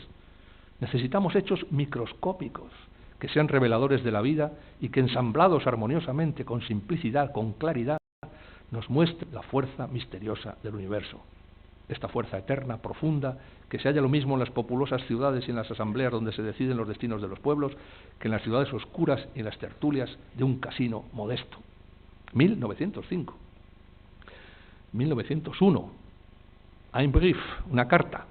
Necesitamos hechos microscópicos que sean reveladores de la vida y que ensamblados armoniosamente, con simplicidad, con claridad, nos muestren la fuerza misteriosa del universo. Esta fuerza eterna, profunda, que se halla lo mismo en las populosas ciudades y en las asambleas donde se deciden los destinos de los pueblos, que en las ciudades oscuras y en las tertulias de un casino modesto. 1905. 1901. Ein Brief, una carta.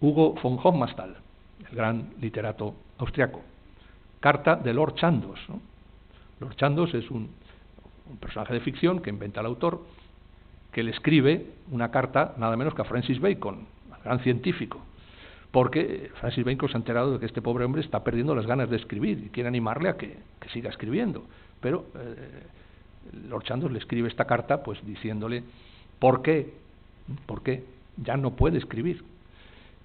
Hugo von Hofmannsthal, el gran literato austriaco. Carta de Lord Chandos, ¿no? Lord Chandos es un personaje de ficción que inventa el autor, que le escribe una carta nada menos que a Francis Bacon, al gran científico. porque Francis Bacon se ha enterado de que este pobre hombre está perdiendo las ganas de escribir y quiere animarle a que siga escribiendo. Pero Lord Chandos le escribe esta carta pues diciéndole ¿por qué ya no puede escribir?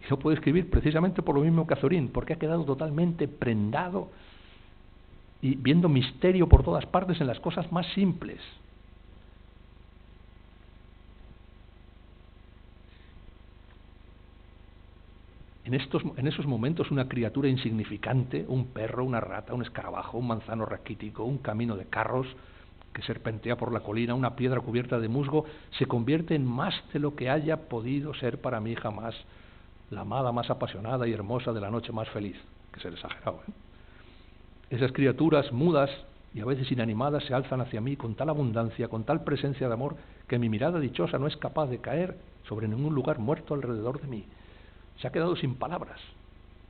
Y no puede escribir precisamente por lo mismo que Azorín, porque ha quedado totalmente prendado y viendo misterio por todas partes en las cosas más simples. En esos momentos una criatura insignificante, un perro, una rata, un escarabajo, un manzano raquítico, un camino de carros que serpentea por la colina, una piedra cubierta de musgo, se convierte en más de lo que haya podido ser para mí jamás la amada más apasionada y hermosa de la noche más feliz, que ser exagerado, ¿eh? Esas criaturas mudas y a veces inanimadas se alzan hacia mí con tal abundancia, con tal presencia de amor, que mi mirada dichosa no es capaz de caer sobre ningún lugar muerto alrededor de mí. Se ha quedado sin palabras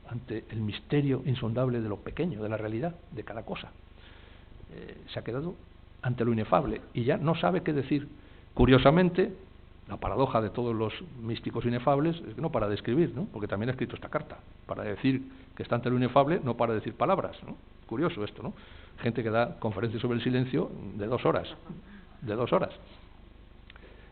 ante el misterio insondable de lo pequeño, de la realidad, de cada cosa. Se ha quedado ante lo inefable y ya no sabe qué decir. Curiosamente, la paradoja de todos los místicos inefables es que no para de escribir, ¿no? Porque también ha escrito esta carta. Para decir que está ante lo inefable, no para de decir palabras, ¿no? Curioso esto, ¿no? Gente que da conferencias sobre el silencio de 2 horas. De 2 horas.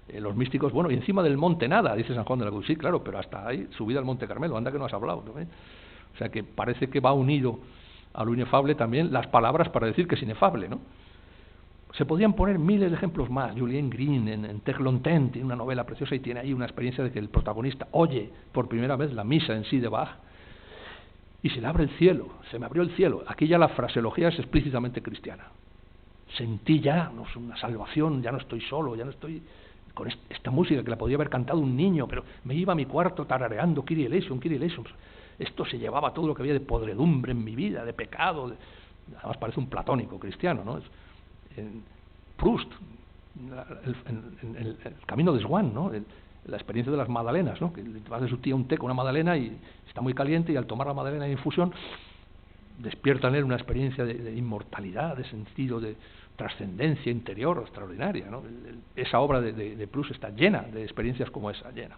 Los místicos, bueno, y encima del monte nada, dice San Juan de la Cruz. Sí, claro, pero hasta ahí, subida al Monte Carmelo, anda que no has hablado, ¿no? O sea que parece que va unido a lo inefable también las palabras para decir que es inefable, ¿no? Se podrían poner miles de ejemplos más. Julien Green en Teglonten tiene una novela preciosa y tiene ahí una experiencia de que el protagonista oye por primera vez la misa en sí de Bach y se le abre el cielo, se me abrió el cielo. Aquí ya la fraseología es explícitamente cristiana. Sentí ya una salvación, ya no estoy solo, ya no estoy con esta música que la podía haber cantado un niño, pero me iba a mi cuarto tarareando Kyrie eleison, Kyrie eleison. Esto se llevaba todo lo que había de podredumbre en mi vida, de pecado. Además parece un platónico cristiano, ¿no? En Proust, el camino de Swann, ¿no? La experiencia de las magdalenas, ¿no? Que le hace su tía un té con una magdalena y está muy caliente y al tomar la magdalena en infusión despierta en él una experiencia de inmortalidad, de sentido, de trascendencia interior extraordinaria, ¿no? Esa obra de Proust está llena de experiencias como esa, llena.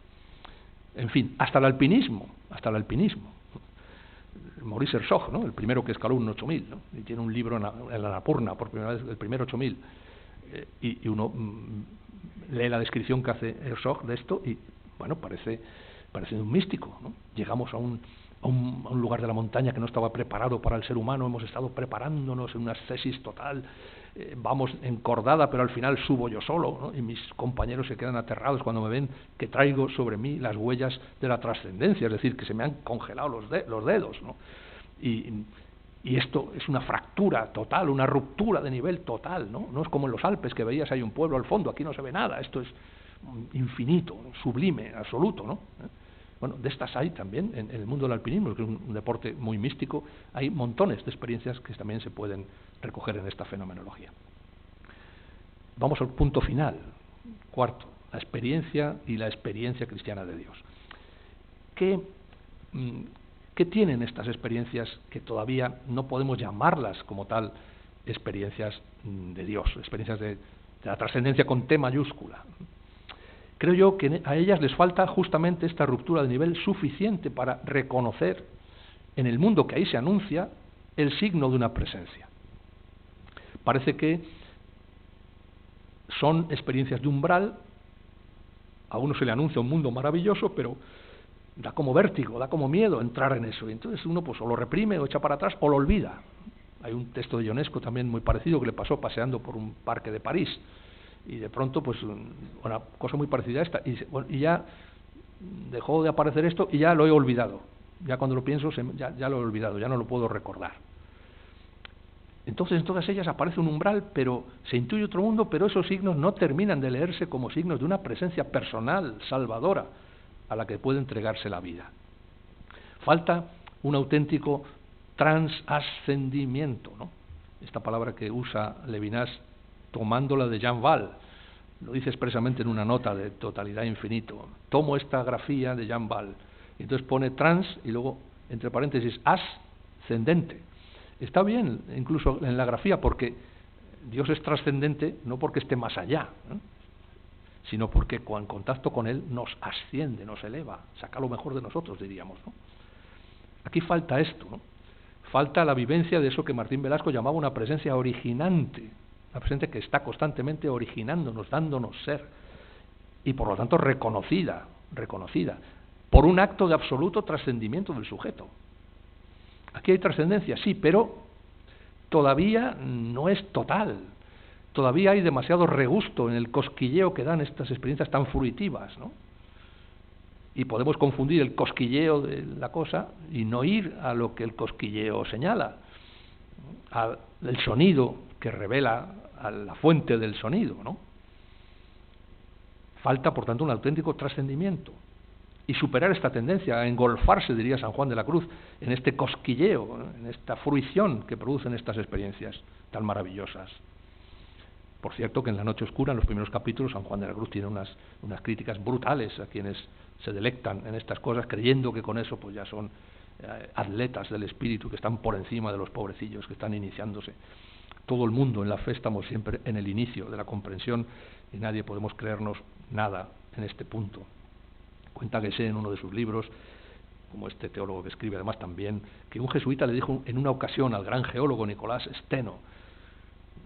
En fin, hasta el alpinismo. Maurice Herzog, ¿no? El primero que escaló un 8000, ¿no? Y tiene un libro en la Annapurna, por primera vez, el primer 8000. Y uno lee la descripción que hace Herzog de esto y, bueno, parece un místico, ¿no? Llegamos a un lugar de la montaña que no estaba preparado para el ser humano, hemos estado preparándonos en una ascesis total, vamos encordada, pero al final subo yo solo, ¿no? Y mis compañeros se quedan aterrados cuando me ven que traigo sobre mí las huellas de la trascendencia, es decir, que se me han congelado los dedos, ¿no? Y esto es una fractura total, una ruptura de nivel total, ¿no? No es como en los Alpes que veías hay un pueblo al fondo, aquí no se ve nada, esto es infinito, sublime, absoluto, ¿no? Bueno, de estas hay también en el mundo del alpinismo, que es un deporte muy místico, hay montones de experiencias que también se pueden recoger en esta fenomenología. Vamos al punto final, cuarto, la experiencia y la experiencia cristiana de Dios. ¿Qué tienen estas experiencias que todavía no podemos llamarlas como tal experiencias de Dios, experiencias de la trascendencia con T mayúscula? Creo yo que a ellas les falta justamente esta ruptura de nivel suficiente para reconocer en el mundo que ahí se anuncia el signo de una presencia. Parece que son experiencias de umbral, a uno se le anuncia un mundo maravilloso, pero da como vértigo, da como miedo entrar en eso, y entonces uno pues o lo reprime o echa para atrás o lo olvida. Hay un texto de Ionesco también muy parecido que le pasó paseando por un parque de París, y de pronto pues una cosa muy parecida a esta, y ya dejó de aparecer esto y ya lo he olvidado, ya cuando lo pienso ya lo he olvidado, ya no lo puedo recordar. Entonces en todas ellas aparece un umbral, pero se intuye otro mundo, pero esos signos no terminan de leerse como signos de una presencia personal, salvadora, a la que puede entregarse la vida. Falta un auténtico transascendimiento, ¿no? Esta palabra que usa Levinas tomándola de Jean Val, lo dice expresamente en una nota de Totalidad Infinito. Tomo esta grafía de Jean Val, y entonces pone trans y luego entre paréntesis ascendente. Está bien incluso en la grafía porque Dios es trascendente no porque esté más allá, ¿no? Sino porque en contacto con Él nos asciende, nos eleva, saca lo mejor de nosotros, diríamos, ¿no? Aquí falta esto, ¿no? Falta la vivencia de eso que Martín Velasco llamaba una presencia originante, una presencia que está constantemente originándonos, dándonos ser, y por lo tanto reconocida por un acto de absoluto trascendimiento del sujeto. Aquí hay trascendencia, sí, pero todavía no es total. Todavía hay demasiado regusto en el cosquilleo que dan estas experiencias tan fruitivas, ¿no? Y podemos confundir el cosquilleo de la cosa y no ir a lo que el cosquilleo señala, al sonido que revela a la fuente del sonido, ¿no? Falta, por tanto, un auténtico trascendimiento y superar esta tendencia a engolfarse, diría San Juan de la Cruz, en este cosquilleo, en esta fruición que producen estas experiencias tan maravillosas. Por cierto que en La Noche Oscura, en los primeros capítulos, San Juan de la Cruz tiene unas críticas brutales a quienes se delectan en estas cosas, creyendo que con eso pues ya son atletas del espíritu, que están por encima de los pobrecillos que están iniciándose. Todo el mundo en la fe estamos siempre en el inicio de la comprensión y nadie podemos creernos nada en este punto. Cuenta Guesé en uno de sus libros, como este teólogo que escribe además también, que un jesuita le dijo en una ocasión al gran geólogo Nicolás Steno,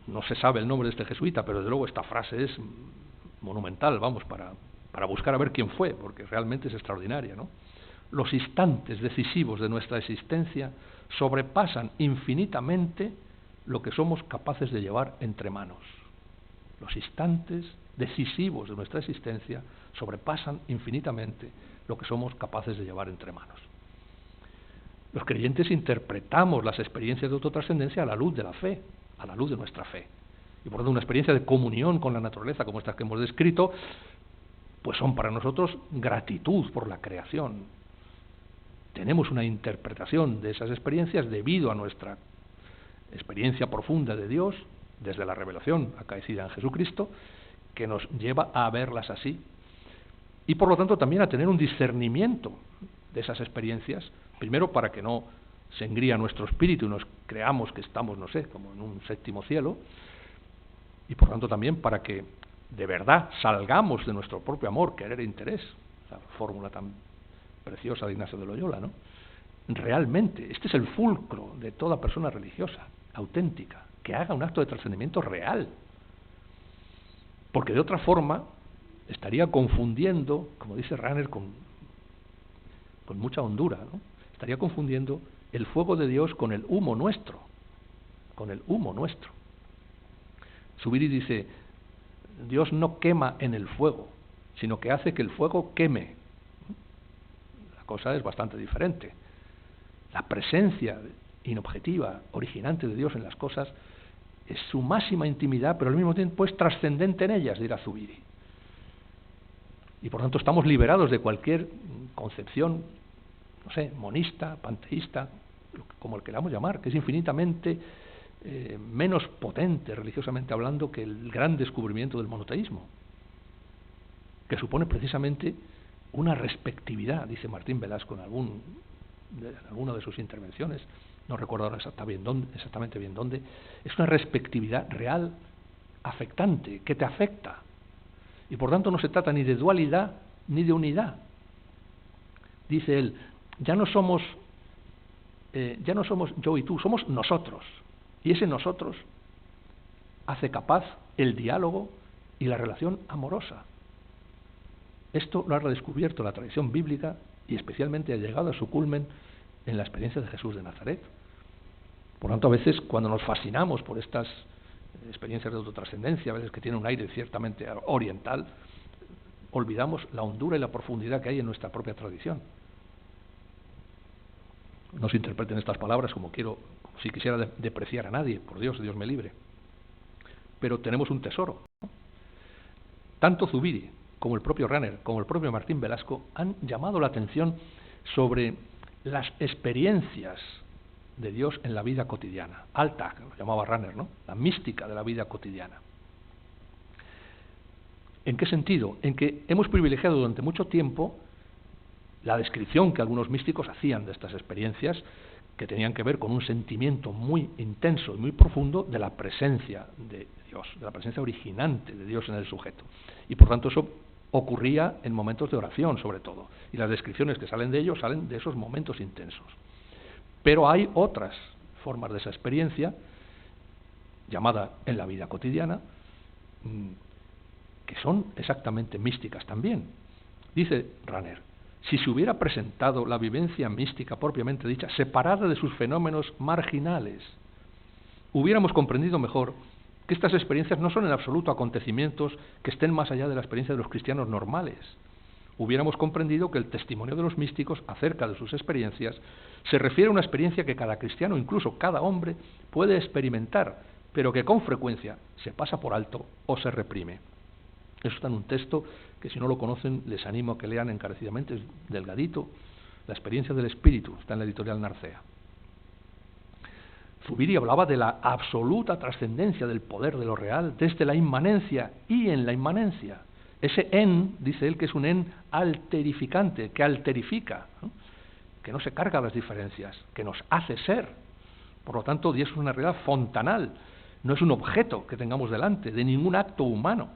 no se sabe el nombre de este jesuita, pero desde luego esta frase es monumental, vamos, para buscar a ver quién fue, porque realmente es extraordinaria, ¿no? Los instantes decisivos de nuestra existencia sobrepasan infinitamente lo que somos capaces de llevar entre manos. Los instantes decisivos de nuestra existencia sobrepasan infinitamente lo que somos capaces de llevar entre manos. Los creyentes interpretamos las experiencias de autotrascendencia a la luz de la fe, a la luz de nuestra fe. Y por lo tanto una experiencia de comunión con la naturaleza como estas que hemos descrito, pues son para nosotros gratitud por la creación. Tenemos una interpretación de esas experiencias debido a nuestra experiencia profunda de Dios, desde la revelación acaecida en Jesucristo, que nos lleva a verlas así. Y por lo tanto también a tener un discernimiento de esas experiencias, primero para que no se engría nuestro espíritu y nos creamos que estamos, no sé, como en un séptimo cielo, y por tanto también para que de verdad salgamos de nuestro propio amor, querer e interés, la fórmula tan preciosa de Ignacio de Loyola, ¿no? Realmente, este es el fulcro de toda persona religiosa, auténtica, que haga un acto de trascendimiento real, porque de otra forma estaría confundiendo, como dice Rahner con mucha hondura, ¿no? Estaría confundiendo el fuego de Dios con el humo nuestro, Zubiri dice, Dios no quema en el fuego, sino que hace que el fuego queme. La cosa es bastante diferente. La presencia inobjetiva, originante de Dios en las cosas, es su máxima intimidad, pero al mismo tiempo es trascendente en ellas, dirá Zubiri. Y por tanto estamos liberados de cualquier concepción, no sé, monista, panteísta, como el queramos llamar, que es infinitamente menos potente religiosamente hablando que el gran descubrimiento del monoteísmo, que supone precisamente una respectividad, dice Martín Velasco en alguna de sus intervenciones, no recuerdo ahora exactamente bien dónde, es una respectividad real, afectante, que te afecta. Y por tanto no se trata ni de dualidad ni de unidad. Dice él, ya no somos yo y tú, somos nosotros. Y ese nosotros hace capaz el diálogo y la relación amorosa. Esto lo ha redescubierto la tradición bíblica y especialmente ha llegado a su culmen en la experiencia de Jesús de Nazaret. Por lo tanto, a veces cuando nos fascinamos por estas experiencias de autotrascendencia, a veces que tienen un aire ciertamente oriental, olvidamos la hondura y la profundidad que hay en nuestra propia tradición. No se interpreten estas palabras como si quisiera depreciar a nadie, por Dios, Dios me libre. Pero tenemos un tesoro, ¿no? Tanto Zubiri como el propio Rahner, como el propio Martín Velasco, han llamado la atención sobre las experiencias de Dios en la vida cotidiana. Alltag, lo llamaba Rahner, ¿no? La mística de la vida cotidiana. ¿En qué sentido? En que hemos privilegiado durante mucho tiempo la descripción que algunos místicos hacían de estas experiencias, que tenían que ver con un sentimiento muy intenso y muy profundo de la presencia de Dios, de la presencia originante de Dios en el sujeto. Y por tanto eso ocurría en momentos de oración sobre todo, y las descripciones que salen de ellos salen de esos momentos intensos. Pero hay otras formas de esa experiencia, llamada en la vida cotidiana, que son exactamente místicas también. Dice Rahner, si se hubiera presentado la vivencia mística propiamente dicha, separada de sus fenómenos marginales, hubiéramos comprendido mejor que estas experiencias no son en absoluto acontecimientos que estén más allá de la experiencia de los cristianos normales. Hubiéramos comprendido que el testimonio de los místicos acerca de sus experiencias se refiere a una experiencia que cada cristiano, incluso cada hombre, puede experimentar, pero que con frecuencia se pasa por alto o se reprime. Eso está en un texto que, si no lo conocen, les animo a que lean encarecidamente, es delgadito, La experiencia del espíritu, está en la editorial Narcea. Zubiri hablaba de la absoluta trascendencia del poder de lo real desde la inmanencia y en la inmanencia. Ese en, dice él, que es un en alterificante, que alterifica, ¿no? Que no se carga las diferencias, que nos hace ser. Por lo tanto, Dios es una realidad fontanal, no es un objeto que tengamos delante, de ningún acto humano.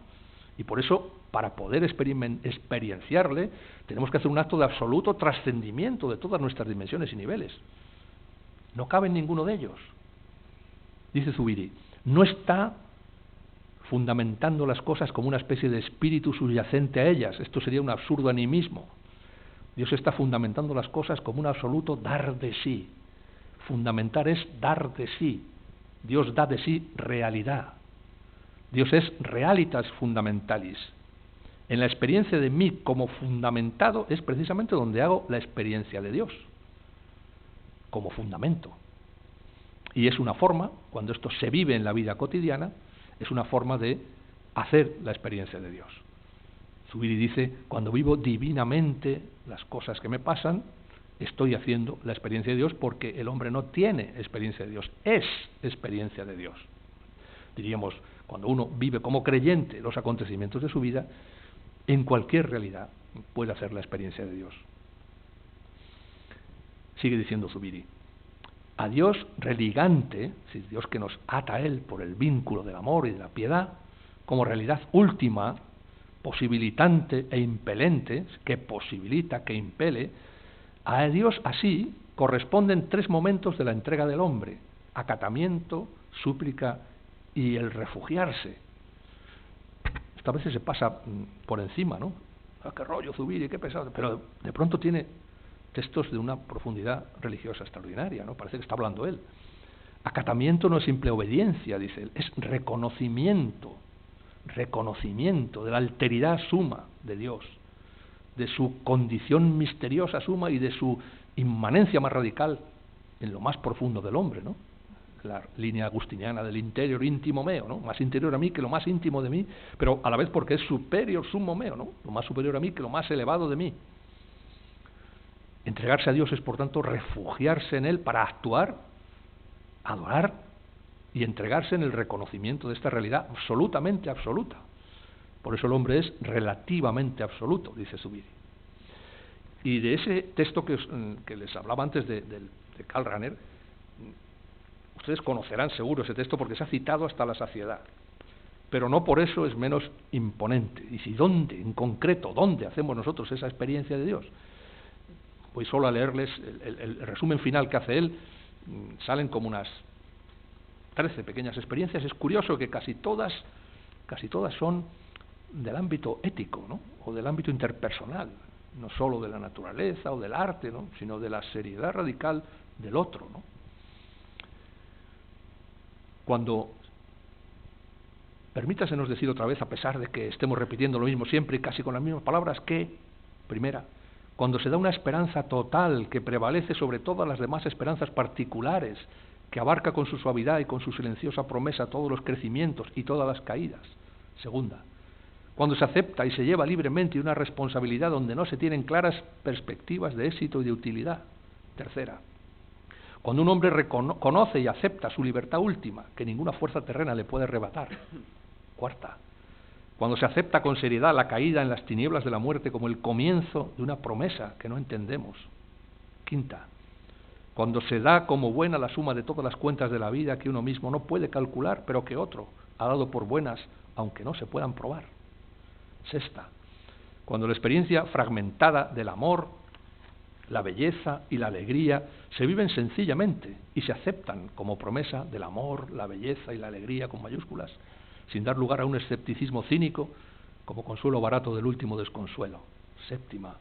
Y por eso, para poder experienciarle, tenemos que hacer un acto de absoluto trascendimiento de todas nuestras dimensiones y niveles. No cabe en ninguno de ellos. Dice Zubiri, no está fundamentando las cosas como una especie de espíritu subyacente a ellas. Esto sería un absurdo animismo. Dios está fundamentando las cosas como un absoluto dar de sí. Fundamentar es dar de sí. Dios da de sí realidad. Dios es realitas fundamentalis. En la experiencia de mí como fundamentado es precisamente donde hago la experiencia de Dios, como fundamento. Y es una forma, cuando esto se vive en la vida cotidiana, es una forma de hacer la experiencia de Dios. Zubiri dice, cuando vivo divinamente las cosas que me pasan, estoy haciendo la experiencia de Dios, porque el hombre no tiene experiencia de Dios, es experiencia de Dios. Diríamos, cuando uno vive como creyente los acontecimientos de su vida, en cualquier realidad puede hacer la experiencia de Dios. Sigue diciendo Zubiri, a Dios religante, es decir, Dios que nos ata a Él por el vínculo del amor y de la piedad, como realidad última, posibilitante e impelente, que posibilita, que impele, a Dios así corresponden tres momentos de la entrega del hombre: acatamiento, súplica y el refugiarse. Esto a veces se pasa por encima, ¿no? Ah, qué rollo, Zubiri, qué pesado, pero de pronto tiene textos de una profundidad religiosa extraordinaria, ¿no? Parece que está hablando él. Acatamiento no es simple obediencia, dice él, es reconocimiento de la alteridad suma de Dios, de su condición misteriosa suma y de su inmanencia más radical en lo más profundo del hombre, ¿no? La línea agustiniana del interior íntimo meo, ¿no? Más interior a mí que lo más íntimo de mí, pero a la vez porque es superior sumo meo, ¿no? Lo más superior a mí que lo más elevado de mí. Entregarse a Dios es, por tanto, refugiarse en Él para actuar, adorar y entregarse en el reconocimiento de esta realidad absolutamente absoluta. Por eso el hombre es relativamente absoluto, dice Zubiri. Y de ese texto que les hablaba antes de Karl Rahner, ustedes conocerán seguro ese texto porque se ha citado hasta la saciedad. Pero no por eso es menos imponente. Y si dónde, en concreto, dónde hacemos nosotros esa experiencia de Dios. Voy solo a leerles el resumen final que hace él. Salen como unas 13 pequeñas experiencias. Es curioso que casi todas son del ámbito ético, ¿no? O del ámbito interpersonal, no solo de la naturaleza o del arte, ¿no? Sino de la seriedad radical del otro, ¿no? Cuando, permítasenos decir otra vez, a pesar de que estemos repitiendo lo mismo siempre y casi con las mismas palabras, que, primera, cuando se da una esperanza total que prevalece sobre todas las demás esperanzas particulares, que abarca con su suavidad y con su silenciosa promesa todos los crecimientos y todas las caídas. Segunda, cuando se acepta y se lleva libremente una responsabilidad donde no se tienen claras perspectivas de éxito y de utilidad. Tercera, cuando un hombre conoce y acepta su libertad última, que ninguna fuerza terrena le puede arrebatar. Cuarta, cuando se acepta con seriedad la caída en las tinieblas de la muerte como el comienzo de una promesa que no entendemos. Quinta, cuando se da como buena la suma de todas las cuentas de la vida que uno mismo no puede calcular, pero que otro ha dado por buenas, aunque no se puedan probar. Sexta, cuando la experiencia fragmentada del amor La belleza y la alegría se viven sencillamente y se aceptan como promesa del amor, la belleza y la alegría con mayúsculas, sin dar lugar a un escepticismo cínico como consuelo barato del último desconsuelo. Séptima,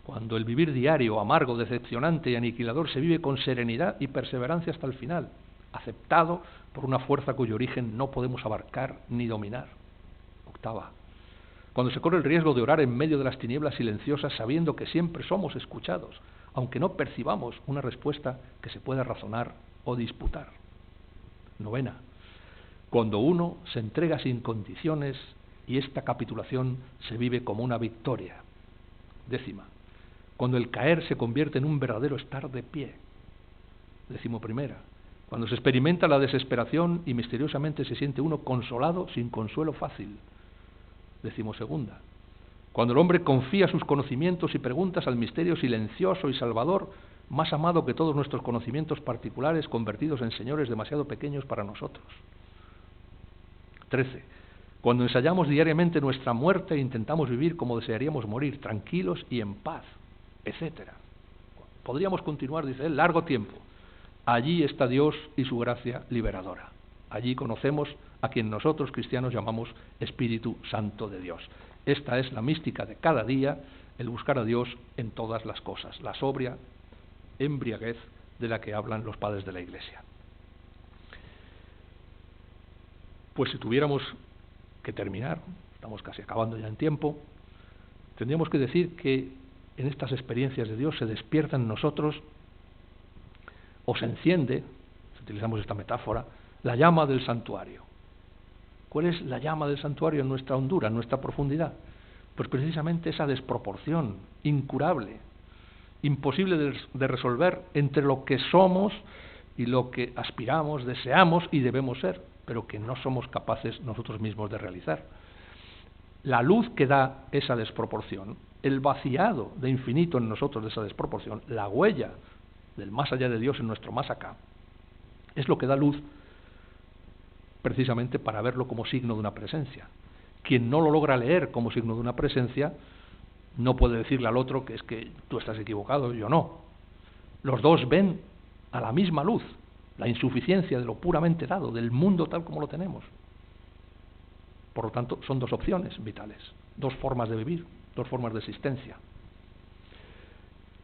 cuando el vivir diario, amargo, decepcionante y aniquilador se vive con serenidad y perseverancia hasta el final, aceptado por una fuerza cuyo origen no podemos abarcar ni dominar. Octava, cuando se corre el riesgo de orar en medio de las tinieblas silenciosas sabiendo que siempre somos escuchados, aunque no percibamos una respuesta que se pueda razonar o disputar. Novena, cuando uno se entrega sin condiciones y esta capitulación se vive como una victoria. Décima, cuando el caer se convierte en un verdadero estar de pie. Decimoprimera, cuando se experimenta la desesperación y misteriosamente se siente uno consolado sin consuelo fácil. Decimosegunda, cuando el hombre confía sus conocimientos y preguntas al misterio silencioso y salvador, más amado que todos nuestros conocimientos particulares convertidos en señores demasiado pequeños para nosotros. 13. Cuando ensayamos diariamente nuestra muerte e intentamos vivir como desearíamos morir, tranquilos y en paz, etc. Podríamos continuar, dice él, largo tiempo. Allí está Dios y su gracia liberadora. Allí conocemos a quien nosotros cristianos llamamos Espíritu Santo de Dios. Esta es la mística de cada día, el buscar a Dios en todas las cosas, la sobria embriaguez de la que hablan los padres de la Iglesia. Pues si tuviéramos que terminar, estamos casi acabando ya en tiempo, tendríamos que decir que en estas experiencias de Dios se despierta en nosotros o se enciende, si utilizamos esta metáfora, la llama del santuario. ¿Cuál es la llama del santuario en nuestra hondura, en nuestra profundidad? Pues precisamente esa desproporción incurable, imposible de resolver entre lo que somos y lo que aspiramos, deseamos y debemos ser, pero que no somos capaces nosotros mismos de realizar. La luz que da esa desproporción, el vaciado de infinito en nosotros de esa desproporción, la huella del más allá de Dios en nuestro más acá, es lo que da luz precisamente para verlo como signo de una presencia. Quien no lo logra leer como signo de una presencia no puede decirle al otro que es que tú estás equivocado, yo no. Los dos ven a la misma luz la insuficiencia de lo puramente dado, del mundo tal como lo tenemos. Por lo tanto, son dos opciones vitales, dos formas de vivir, dos formas de existencia.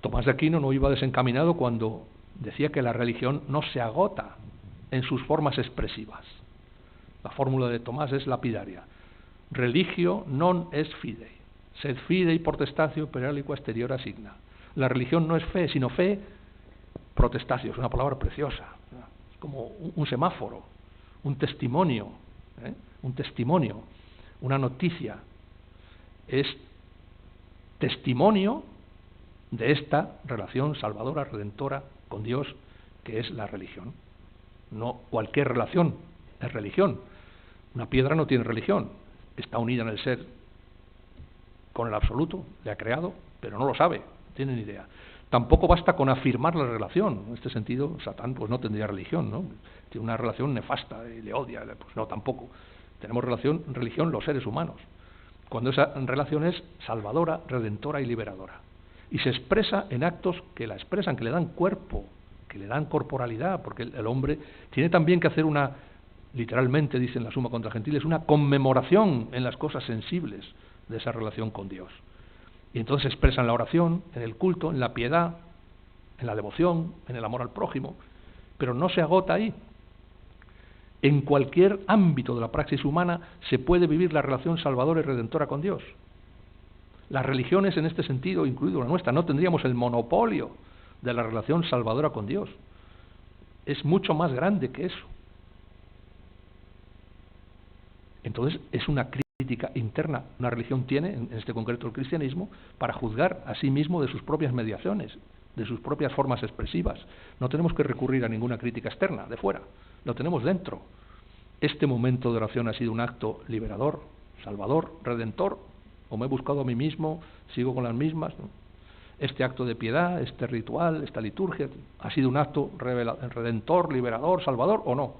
Tomás de Aquino no iba desencaminado cuando decía que la religión no se agota en sus formas expresivas. La fórmula de Tomás es lapidaria. Religio non est fidei, sed fidei potestatio per aliqua exteriora signa. La religión no es fe, sino fe protestatio, es una palabra preciosa, es como un semáforo, un testimonio, una noticia. Es testimonio de esta relación salvadora, redentora con Dios, que es la religión. No cualquier relación es religión. Una piedra no tiene religión, está unida en el ser con el absoluto, le ha creado, pero no lo sabe, no tiene ni idea. Tampoco basta con afirmar la relación. En este sentido, Satán pues no tendría religión, ¿no? Tiene una relación nefasta y le odia, pues no, tampoco. Tenemos religión los seres humanos, cuando esa relación es salvadora, redentora y liberadora. Y se expresa en actos que la expresan, que le dan cuerpo, que le dan corporalidad, porque el hombre tiene también que hacer una, literalmente dice en la Suma contra Gentiles, una conmemoración en las cosas sensibles de esa relación con Dios. Y entonces se expresa en la oración, en el culto, en la piedad, en la devoción, en el amor al prójimo, pero no se agota ahí. En cualquier ámbito de la praxis humana se puede vivir la relación salvadora y redentora con Dios. Las religiones en este sentido, incluido la nuestra, no tendríamos el monopolio de la relación salvadora con Dios. Es mucho más grande que eso. Entonces es una crítica interna. Una religión tiene, en este concreto el cristianismo, para juzgar a sí mismo de sus propias mediaciones, de sus propias formas expresivas. No tenemos que recurrir a ninguna crítica externa, de fuera, lo tenemos dentro. Este momento de oración ha sido un acto liberador, salvador, redentor, o me he buscado a mí mismo, sigo con las mismas, ¿no? Este acto de piedad, este ritual, esta liturgia, ¿ha sido un acto redentor, liberador, salvador o no?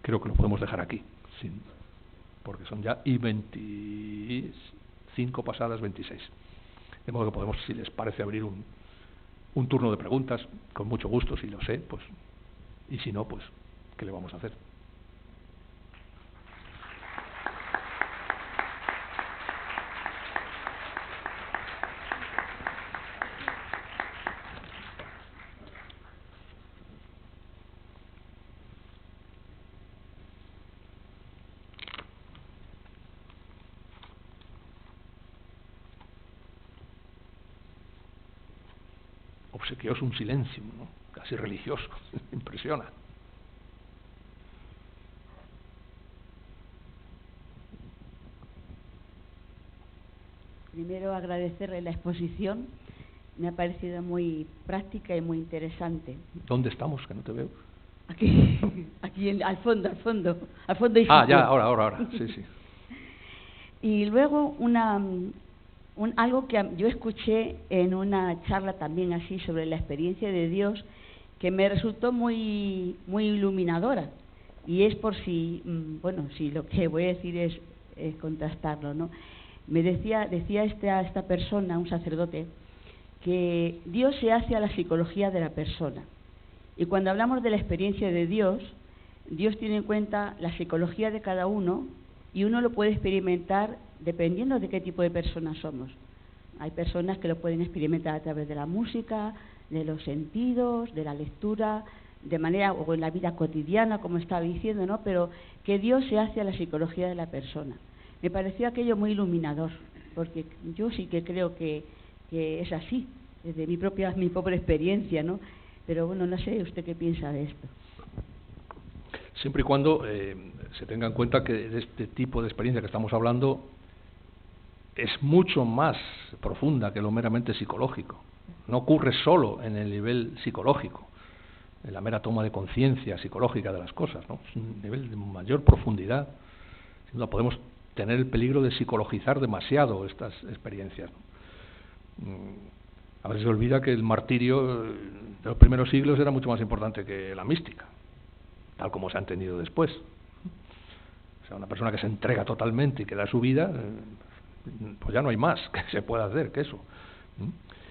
Creo que lo podemos dejar aquí, porque son ya y 25 5 pasadas 26. De modo que podemos, si les parece, abrir un turno de preguntas, con mucho gusto, si lo sé, pues, y si no, pues, ¿qué le vamos a hacer? Obsequioso un silencio, ¿no? Casi religioso, impresiona. Primero agradecerle la exposición, me ha parecido muy práctica y muy interesante. ¿Dónde estamos? Que no te veo. Aquí al fondo y ya, ahora, sí. Y luego algo que yo escuché en una charla también así sobre la experiencia de Dios que me resultó muy iluminadora, y es por si, si lo que voy a decir es contrastarlo, ¿no? Me decía esta persona, un sacerdote, que Dios se hace a la psicología de la persona, y cuando hablamos de la experiencia de Dios, Dios tiene en cuenta la psicología de cada uno, y uno lo puede experimentar dependiendo de qué tipo de personas somos. Hay personas que lo pueden experimentar a través de la música, de los sentidos, de la lectura, de manera o en la vida cotidiana, como estaba diciendo, ¿no? Pero que Dios se hace a la psicología de la persona. Me pareció aquello muy iluminador, porque yo sí que creo que es así, desde mi propia experiencia, ¿no? Pero bueno, no sé usted qué piensa de esto. Siempre y cuando se tenga en cuenta que de este tipo de experiencia que estamos hablando es mucho más profunda que lo meramente psicológico. No ocurre solo en el nivel psicológico, en la mera toma de conciencia psicológica de las cosas, ¿no? Es un nivel de mayor profundidad. Sin duda podemos tener el peligro de psicologizar demasiado estas experiencias, ¿no? A veces se olvida que el martirio de los primeros siglos era mucho más importante que la mística, tal como se ha entendido después. O sea, una persona que se entrega totalmente y que da su vida, pues ya no hay más que se pueda hacer que eso.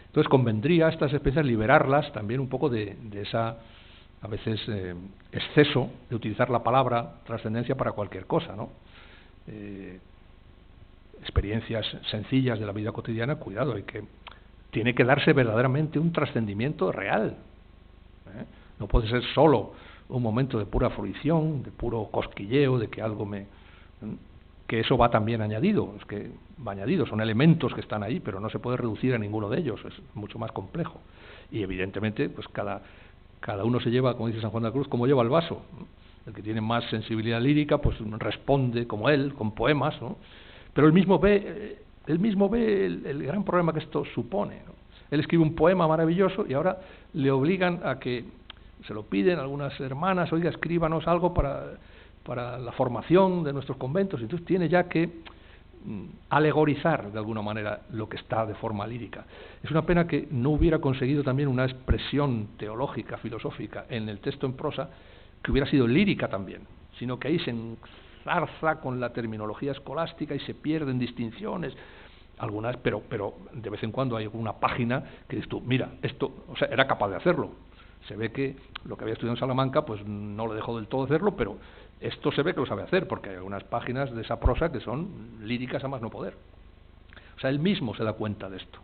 Entonces convendría a estas especies liberarlas también un poco de esa, a veces, exceso de utilizar la palabra trascendencia para cualquier cosa, ¿no? Experiencias sencillas de la vida cotidiana, cuidado, tiene que darse verdaderamente un trascendimiento real. No puede ser solo un momento de pura fruición, de puro cosquilleo, de que algo que eso va también añadido, es que va añadido, son elementos que están ahí, pero no se puede reducir a ninguno de ellos, es mucho más complejo. Y evidentemente, pues cada uno se lleva, como dice San Juan de la Cruz, como lleva el vaso. El que tiene más sensibilidad lírica, pues responde como él, con poemas, ¿no? Pero él mismo ve el gran problema que esto supone, ¿no? Él escribe un poema maravilloso y ahora le obligan a que, se lo piden algunas hermanas, oiga, escríbanos algo para la formación de nuestros conventos, y entonces tiene ya que alegorizar de alguna manera lo que está de forma lírica. Es una pena que no hubiera conseguido también una expresión teológica, filosófica en el texto en prosa que hubiera sido lírica también, sino que ahí se enzarza con la terminología escolástica y se pierden distinciones, algunas, pero de vez en cuando hay una página que dices tú, mira, esto, o sea, era capaz de hacerlo. Se ve que lo que había estudiado en Salamanca pues no lo dejó del todo hacerlo, pero esto se ve que lo sabe hacer, porque hay algunas páginas de esa prosa que son líricas a más no poder. O sea, él mismo se da cuenta de esto,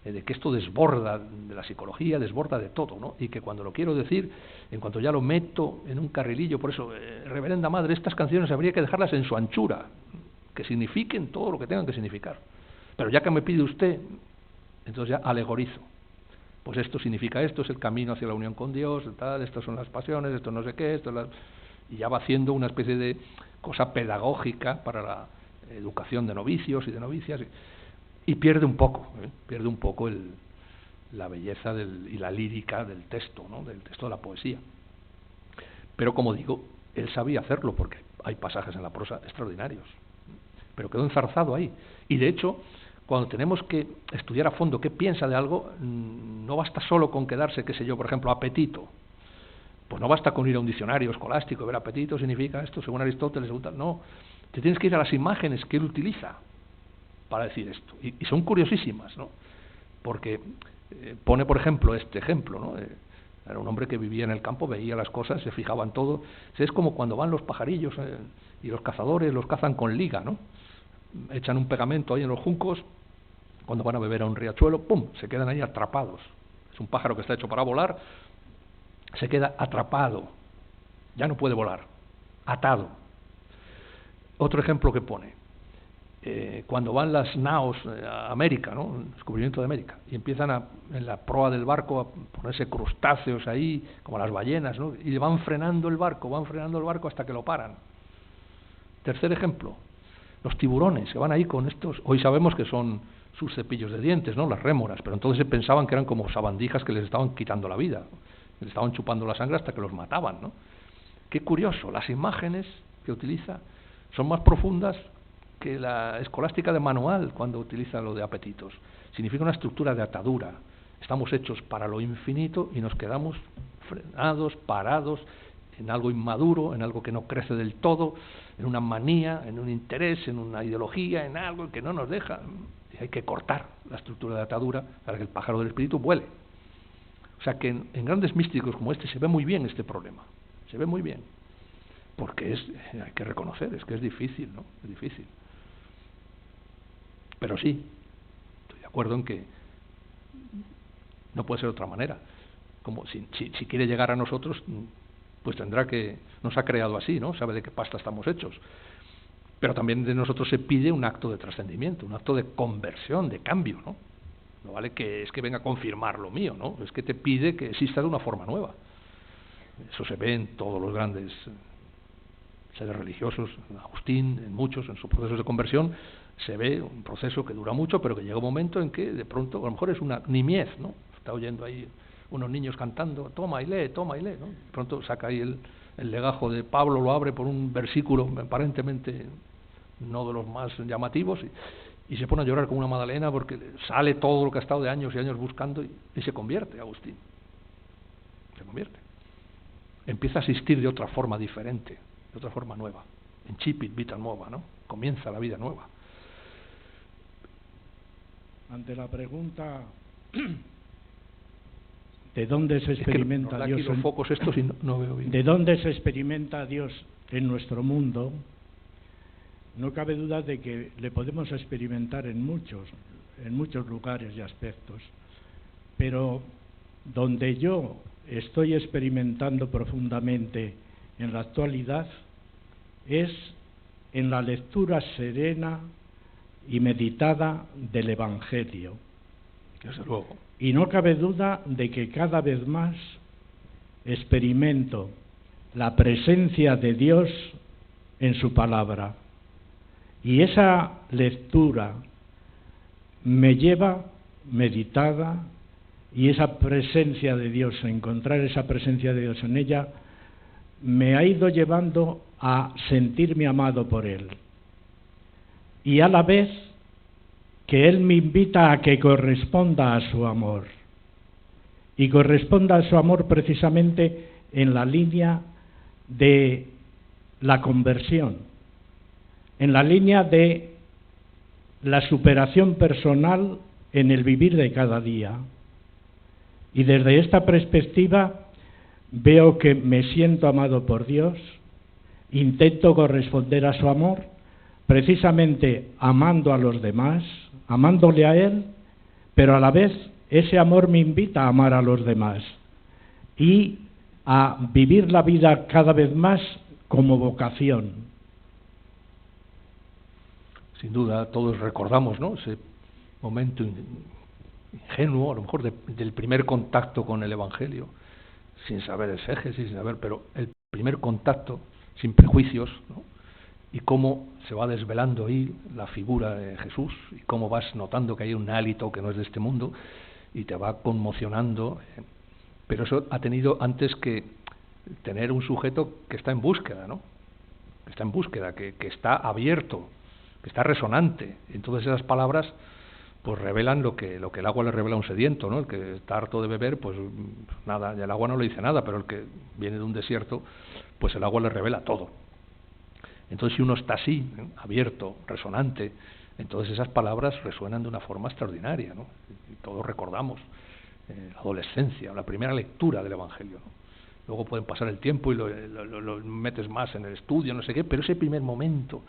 de que esto desborda de la psicología, desborda de todo, ¿no? Y que cuando lo quiero decir, en cuanto ya lo meto en un carrilillo, por eso, reverenda madre, estas canciones habría que dejarlas en su anchura, que signifiquen todo lo que tengan que significar. Pero ya que me pide usted, entonces ya alegorizo. Pues esto significa esto, es el camino hacia la unión con Dios, tal, estas son las pasiones, esto no sé qué, y ya va haciendo una especie de cosa pedagógica para la educación de novicios y de novicias, y pierde un poco la belleza y la lírica del texto, ¿no? Del texto de la poesía. Pero como digo, él sabía hacerlo, porque hay pasajes en la prosa extraordinarios, pero quedó enzarzado ahí. Y de hecho, cuando tenemos que estudiar a fondo qué piensa de algo, no basta solo con quedarse, qué sé yo, por ejemplo, apetito. Pues no basta con ir a un diccionario escolástico y ver apetito significa esto, según Aristóteles, no. te tienes que ir a las imágenes que él utiliza para decir esto. Y son curiosísimas, ¿no? Porque pone, por ejemplo, este ejemplo, ¿no? Era un hombre que vivía en el campo, veía las cosas, se fijaba en todo. Es como cuando van los pajarillos y los cazadores los cazan con liga, ¿no? Echan un pegamento ahí en los juncos, cuando van a beber a un riachuelo, ¡pum!, se quedan ahí atrapados. Es un pájaro que está hecho para volar, se queda atrapado, ya no puede volar, atado. Otro ejemplo que pone, cuando van las naos a América, ¿no?, el descubrimiento de América, y empiezan en la proa del barco a ponerse crustáceos ahí, como las ballenas, ¿no?, y van frenando el barco hasta que lo paran. Tercer ejemplo, los tiburones que van ahí con estos, hoy sabemos que son sus cepillos de dientes, ¿no?, las rémoras, pero entonces se pensaban que eran como sabandijas que les estaban quitando la vida, les estaban chupando la sangre hasta que los mataban, ¿no? Qué curioso, las imágenes que utiliza son más profundas que la escolástica de manual cuando utiliza lo de apetitos. Significa una estructura de atadura. Estamos hechos para lo infinito y nos quedamos frenados, parados, en algo inmaduro, en algo que no crece del todo, en una manía, en un interés, en una ideología, en algo que no nos deja. Y hay que cortar la estructura de atadura para que el pájaro del espíritu vuele. O sea que en grandes místicos como este se ve muy bien este problema, se ve muy bien, porque hay que reconocer, es que es difícil, ¿no? Es difícil. Pero sí, estoy de acuerdo en que no puede ser de otra manera. Como si quiere llegar a nosotros, pues tendrá que, nos ha creado así, ¿no? Sabe de qué pasta estamos hechos. Pero también de nosotros se pide un acto de trascendimiento, un acto de conversión, de cambio, ¿no? No vale que es que venga a confirmar lo mío, ¿no? Es que te pide que exista de una forma nueva. Eso se ve en todos los grandes seres religiosos, en Agustín, en muchos, en sus procesos de conversión, se ve un proceso que dura mucho, pero que llega un momento en que de pronto, a lo mejor es una niñez, ¿no? Está oyendo ahí unos niños cantando, toma y lee, ¿no? De pronto saca ahí el legajo de Pablo, lo abre por un versículo aparentemente no de los más llamativos, y se pone a llorar como una magdalena porque sale todo lo que ha estado de años y años buscando y se convierte, Agustín. Se convierte. Empieza a asistir de otra forma diferente, de otra forma nueva. Incipit vita nueva, ¿no? Comienza la vida nueva. Ante la pregunta ¿de dónde se experimenta Dios? Los focos estos y no veo bien. ¿De dónde se experimenta Dios en nuestro mundo? No cabe duda de que le podemos experimentar en muchos lugares y aspectos, pero donde yo estoy experimentando profundamente en la actualidad es en la lectura serena y meditada del Evangelio. Desde luego. Y no cabe duda de que cada vez más experimento la presencia de Dios en su palabra. Y esa lectura me lleva meditada, y esa presencia de Dios, encontrar esa presencia de Dios en ella, me ha ido llevando a sentirme amado por Él. Y a la vez que Él me invita a que corresponda a su amor. Y corresponda a su amor precisamente en la línea de la conversión, en la línea de la superación personal en el vivir de cada día. Y desde esta perspectiva veo que me siento amado por Dios, intento corresponder a su amor, precisamente amando a los demás, amándole a Él, pero a la vez ese amor me invita a amar a los demás y a vivir la vida cada vez más como vocación. Sin duda, todos recordamos, ¿no?, ese momento ingenuo, a lo mejor del primer contacto con el Evangelio, sin saber exégesis, sin saber, pero el primer contacto sin prejuicios, ¿no?, y cómo se va desvelando ahí la figura de Jesús, y cómo vas notando que hay un hálito que no es de este mundo, y te va conmocionando, pero eso ha tenido antes que tener un sujeto que está en búsqueda, ¿no?, que está en búsqueda, que está abierto, que está resonante. Entonces esas palabras pues revelan lo que el agua le revela a un sediento, ¿no? El que está harto de beber, pues nada, y el agua no le dice nada, pero el que viene de un desierto, pues el agua le revela todo. Entonces, si uno está así, abierto, resonante, entonces esas palabras resuenan de una forma extraordinaria, ¿no? Y todos recordamos la adolescencia, la primera lectura del Evangelio, ¿no? Luego pueden pasar el tiempo y lo metes más en el estudio, no sé qué, pero ese primer momento,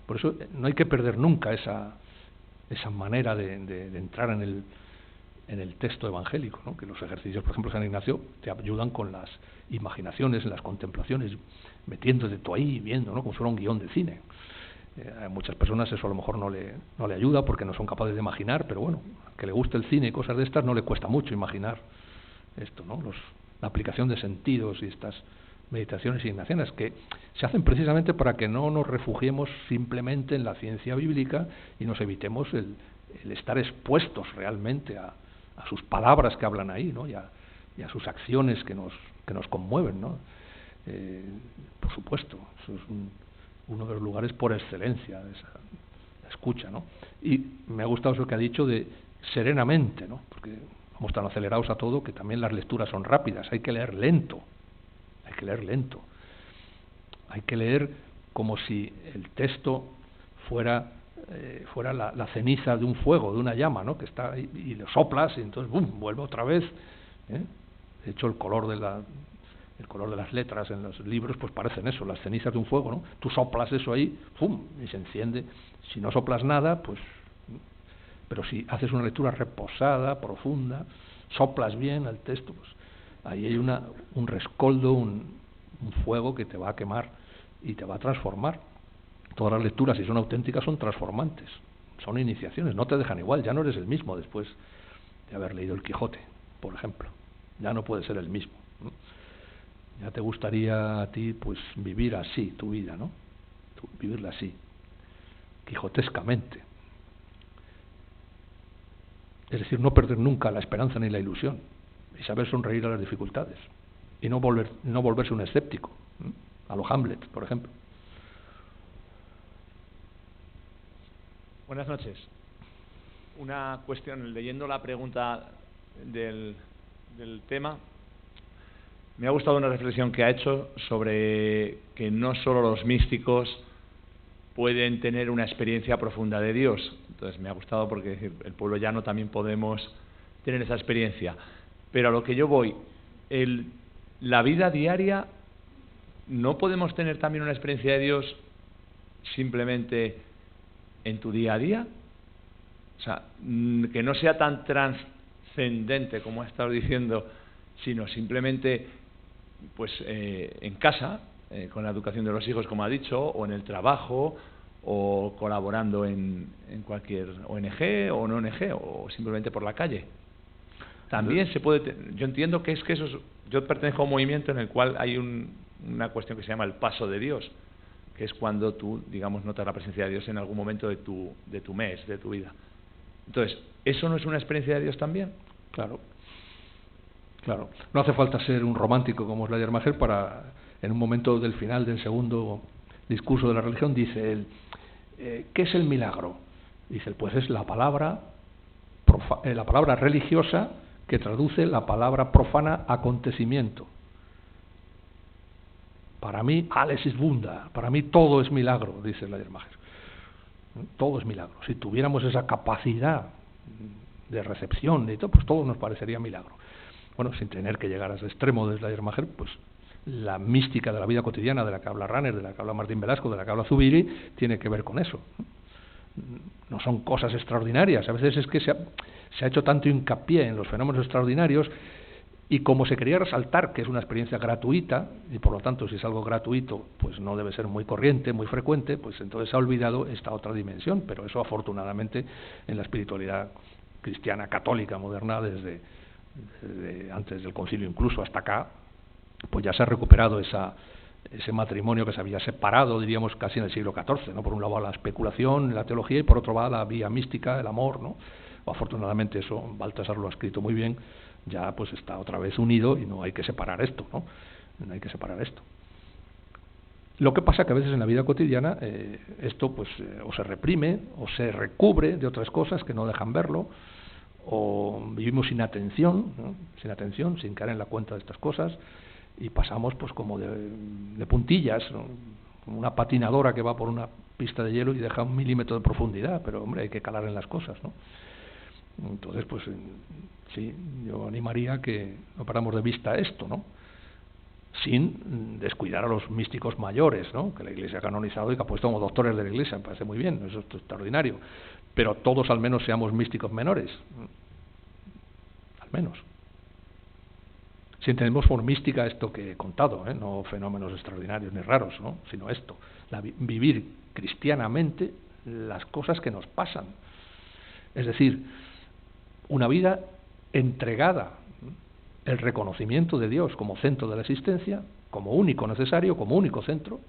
por eso no hay que perder nunca esa manera de entrar en el texto evangélico, ¿no? Que los ejercicios, por ejemplo, de San Ignacio, te ayudan con las imaginaciones, las contemplaciones, metiéndote tú ahí, viendo, ¿no? Como si fuera un guión de cine. A muchas personas eso a lo mejor no le ayuda porque no son capaces de imaginar, pero bueno, al que le guste el cine y cosas de estas no le cuesta mucho imaginar esto, ¿no? La aplicación de sentidos y estas meditaciones ignacianas que se hacen precisamente para que no nos refugiemos simplemente en la ciencia bíblica y nos evitemos el estar expuestos realmente a sus palabras que hablan ahí, ¿no? y a sus acciones que nos conmueven, ¿no? Por supuesto, eso es uno de los lugares por excelencia de esa escucha, ¿no? Y me ha gustado eso que ha dicho de serenamente, ¿no? Porque vamos tan acelerados a todo que también las lecturas son rápidas. Hay que leer lento, hay que leer como si el texto fuera la ceniza de un fuego, de una llama, ¿no? Que está ahí, y lo soplas y entonces ¡bum!, vuelve otra vez, ¿eh? De hecho, el color de las letras en los libros pues parecen eso, las cenizas de un fuego, ¿no? Tú soplas eso ahí, ¡pum!, y se enciende. Si no soplas nada, pues... Pero si haces una lectura reposada, profunda, soplas bien al texto, pues ahí hay un rescoldo, un fuego que te va a quemar y te va a transformar. Todas las lecturas, si son auténticas, son transformantes, son iniciaciones, no te dejan igual, ya no eres el mismo después de haber leído el Quijote, por ejemplo. Ya no puedes ser el mismo, ¿no? Ya te gustaría a ti pues vivir así tu vida, ¿no? Vivirla así, quijotescamente. Es decir, no perder nunca la esperanza ni la ilusión y saber sonreír a las dificultades y no volverse un escéptico, ¿no? A lo Hamlet, por ejemplo. Buenas noches. Una cuestión, leyendo la pregunta del tema, me ha gustado una reflexión que ha hecho sobre que no solo los místicos pueden tener una experiencia profunda de Dios. Entonces me ha gustado porque el pueblo llano también podemos tener esa experiencia. Pero a lo que yo voy, la vida diaria, ¿no podemos tener también una experiencia de Dios simplemente en tu día a día? O sea, que no sea tan trascendente como ha estado diciendo, sino simplemente pues en casa, con la educación de los hijos, como ha dicho, o en el trabajo, o colaborando en cualquier ONG o no ONG, o simplemente por la calle. También se puede... Yo entiendo que eso es... Yo pertenezco a un movimiento en el cual hay una cuestión que se llama el paso de Dios, que es cuando tú, digamos, notas la presencia de Dios en algún momento de tu mes, de tu vida. Entonces, ¿eso no es una experiencia de Dios también? Claro. No hace falta ser un romántico como es Schleiermacher para, en un momento del final del segundo discurso de la religión, dice él, ¿qué es el milagro? Dice, pues es la palabra religiosa que traduce la palabra profana acontecimiento. Para mí, alles ist Wunder, para mí todo es milagro, dice Schleiermacher. Todo es milagro. Si tuviéramos esa capacidad de recepción y todo, pues todo nos parecería milagro. Bueno, sin tener que llegar a ese extremo de Schleiermacher, pues la mística de la vida cotidiana de la que habla Rahner, de la que habla Martín Velasco, de la que habla Zubiri, tiene que ver con eso. No son cosas extraordinarias. A veces es que se ha hecho tanto hincapié en los fenómenos extraordinarios y como se quería resaltar que es una experiencia gratuita y por lo tanto si es algo gratuito pues no debe ser muy corriente, muy frecuente, pues entonces se ha olvidado esta otra dimensión, pero eso afortunadamente en la espiritualidad cristiana católica moderna desde antes del concilio incluso hasta acá, pues ya se ha recuperado ese matrimonio que se había separado, diríamos, casi en el siglo XIV, ¿no? Por un lado la especulación, la teología, y por otro lado la vía mística, el amor, ¿no? Afortunadamente eso, Baltasar lo ha escrito muy bien, ya pues está otra vez unido y no hay que separar esto, ¿no? No hay que separar esto. Lo que pasa que a veces en la vida cotidiana esto pues o se reprime o se recubre de otras cosas que no dejan verlo, o vivimos sin atención, ¿no? Sin caer en la cuenta de estas cosas, y pasamos pues como de puntillas, ¿no? como una patinadora que va por una pista de hielo y deja 1 milímetro de profundidad, pero hombre, hay que calar en las cosas, ¿no? Entonces, pues sí, yo animaría a que no paramos de vista esto, ¿no? Sin descuidar a los místicos mayores, ¿no? Que la Iglesia ha canonizado y que ha puesto como doctores de la Iglesia, me parece muy bien, eso es extraordinario, pero todos al menos seamos místicos menores, al menos. Si entendemos por mística esto que he contado, no fenómenos extraordinarios ni raros, ¿no? Sino esto, vivir cristianamente las cosas que nos pasan, es decir, una vida entregada, el reconocimiento de Dios como centro de la existencia, como único necesario, como único centro.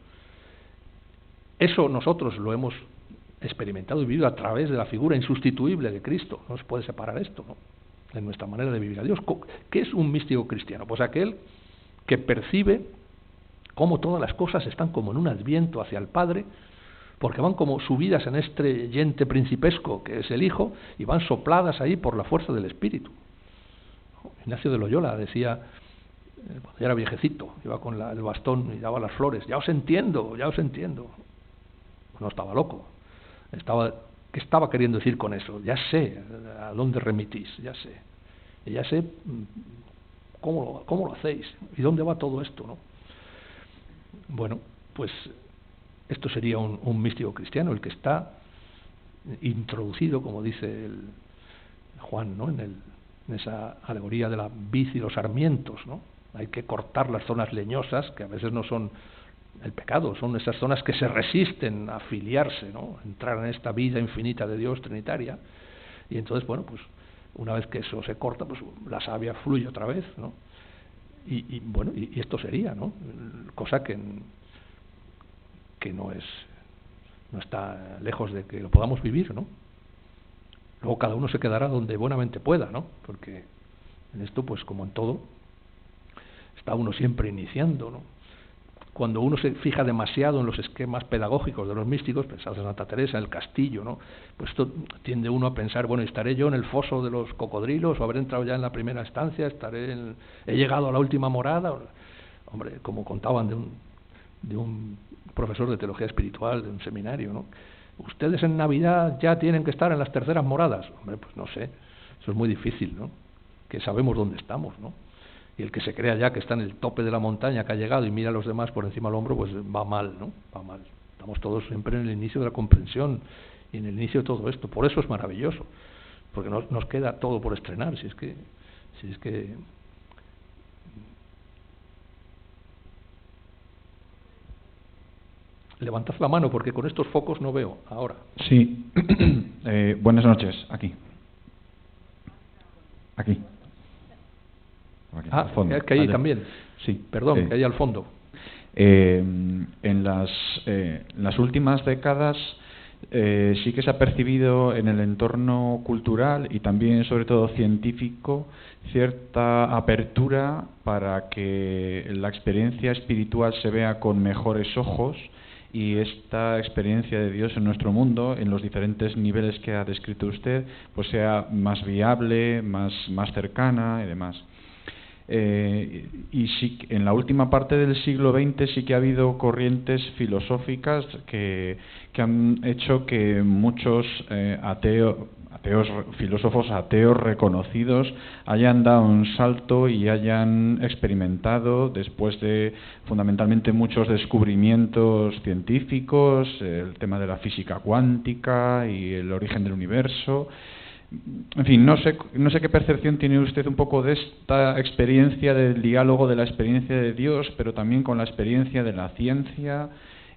Eso nosotros lo hemos experimentado y vivido a través de la figura insustituible de Cristo. No se puede separar esto, ¿no?, en nuestra manera de vivir a Dios. ¿Qué es un místico cristiano? Pues aquel que percibe cómo todas las cosas están como en un adviento hacia el Padre, porque van como subidas en este yente principesco que es el Hijo, y van sopladas ahí por la fuerza del Espíritu. Ignacio de Loyola decía, cuando ya era viejecito, iba con el bastón y daba las flores, ya os entiendo, ya os entiendo. No estaba loco, ¿qué estaba queriendo decir con eso? Ya sé a dónde remitís, ya sé. Y ya sé cómo lo hacéis y dónde va todo esto, ¿no? Bueno, pues esto sería un místico cristiano, el que está introducido, como dice Juan, ¿no?, en esa alegoría de la vid y los sarmientos, ¿no? Hay que cortar las zonas leñosas, que a veces no son el pecado, son esas zonas que se resisten a afiliarse, ¿no?, entrar en esta vida infinita de Dios trinitaria. Y entonces, bueno, pues una vez que eso se corta, pues la savia fluye otra vez, ¿no? Y bueno, y esto sería, ¿no?, cosa que no está lejos de que lo podamos vivir, ¿no? Luego cada uno se quedará donde buenamente pueda, ¿no? Porque en esto, pues como en todo, está uno siempre iniciando, ¿no? Cuando uno se fija demasiado en los esquemas pedagógicos de los místicos, pensados en Santa Teresa, en el castillo, ¿no?, pues esto tiende uno a pensar, bueno, ¿estaré yo en el foso de los cocodrilos, o habré entrado ya en la primera estancia, he llegado a la última morada? Hombre, como contaban de un profesor de teología espiritual de un seminario, ¿no?, ustedes en Navidad ya tienen que estar en las terceras moradas. Hombre, pues no sé, eso es muy difícil, ¿no?, que sabemos dónde estamos, ¿no? Y el que se crea ya que está en el tope de la montaña, que ha llegado y mira a los demás por encima del hombro, pues va mal, ¿no? Va mal. Estamos todos siempre en el inicio de la comprensión y en el inicio de todo esto. Por eso es maravilloso, porque nos queda todo por estrenar. Si es que levantad la mano, porque con estos focos no veo ahora. Sí. Buenas noches. Aquí. Al fondo. Que ahí también. Sí. Perdón, que ahí al fondo. En las últimas décadas sí que se ha percibido en el entorno cultural y también, sobre todo, científico, cierta apertura para que la experiencia espiritual se vea con mejores ojos, y esta experiencia de Dios en nuestro mundo, en los diferentes niveles que ha descrito usted, pues sea más viable, más cercana y demás. Y sí, en la última parte del siglo XX sí que ha habido corrientes filosóficas que han hecho que muchos filósofos ateos reconocidos hayan dado un salto y hayan experimentado, después de fundamentalmente muchos descubrimientos científicos, el tema de la física cuántica y el origen del universo. En fin, no sé qué percepción tiene usted un poco de esta experiencia del diálogo de la experiencia de Dios, pero también con la experiencia de la ciencia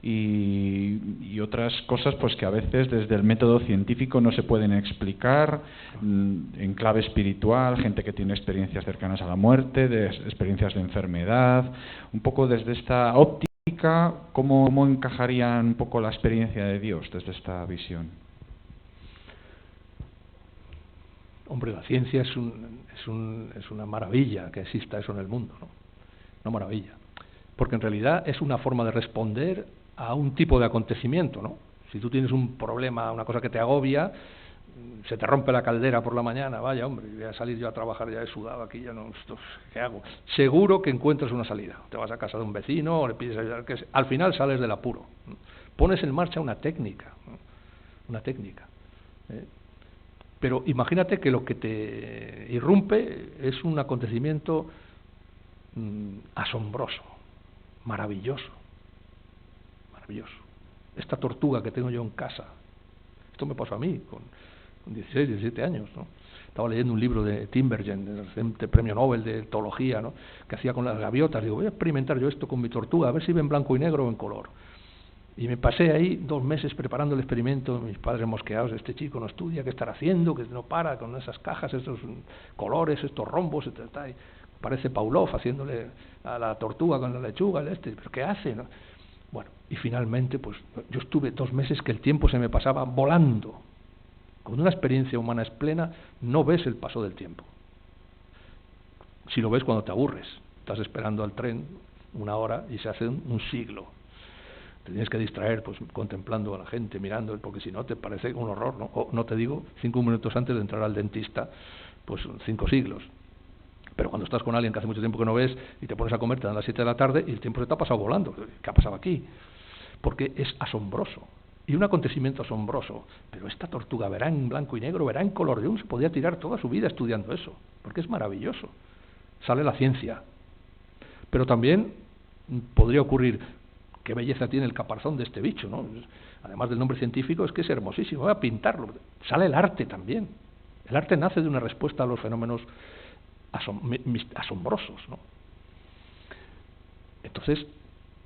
y otras cosas pues que a veces desde el método científico no se pueden explicar, en clave espiritual, gente que tiene experiencias cercanas a la muerte, experiencias de enfermedad, un poco desde esta óptica, ¿cómo encajaría un poco la experiencia de Dios desde esta visión? Hombre, la ciencia es una maravilla que exista eso en el mundo, ¿no? Una maravilla. Porque en realidad es una forma de responder a un tipo de acontecimiento, ¿no? Si tú tienes un problema, una cosa que te agobia, se te rompe la caldera por la mañana, vaya hombre, voy a salir yo a trabajar, ya he sudado aquí, ya no, ¿qué hago? Seguro que encuentras una salida. Te vas a casa de un vecino o le pides ayuda, que al final sales del apuro. Pones en marcha una técnica, Pero imagínate que lo que te irrumpe es un acontecimiento asombroso, maravilloso. Esta tortuga que tengo yo en casa, esto me pasó a mí con 16, 17 años, ¿no? Estaba leyendo un libro de Tinbergen, del reciente premio Nobel de etología, ¿no?, que hacía con las gaviotas. Digo, voy a experimentar yo esto con mi tortuga, a ver si ve en blanco y negro o en color. Y me pasé ahí 2 meses preparando el experimento, mis padres mosqueados, este chico no estudia, ¿qué estará haciendo? Que no para con esas cajas, estos colores, estos rombos, etc. Y parece Pavlov haciéndole a la tortuga con la lechuga, ¿pero qué hace, no? Bueno, y finalmente, pues yo estuve 2 meses que el tiempo se me pasaba volando. Cuando una experiencia humana es plena, no ves el paso del tiempo. Si lo ves cuando te aburres, estás esperando al tren 1 hora y se hace un siglo. Te tienes que distraer, pues contemplando a la gente, mirando, porque si no te parece un horror, ¿no? O no te digo, 5 minutos antes de entrar al dentista, pues 5 siglos. Pero cuando estás con alguien que hace mucho tiempo que no ves y te pones a comer, te dan las 7 de la tarde y el tiempo se te ha pasado volando. ¿Qué ha pasado aquí? Porque es asombroso. Y un acontecimiento asombroso. Pero esta tortuga verá en blanco y negro, verá en color de un, se podía tirar toda su vida estudiando eso, porque es maravilloso. Sale la ciencia. Pero también podría ocurrir, qué belleza tiene el caparazón de este bicho, ¿no? Además del nombre científico, es que es hermosísimo. Voy a pintarlo. Sale el arte también. El arte nace de una respuesta a los fenómenos asombrosos, ¿no? Entonces,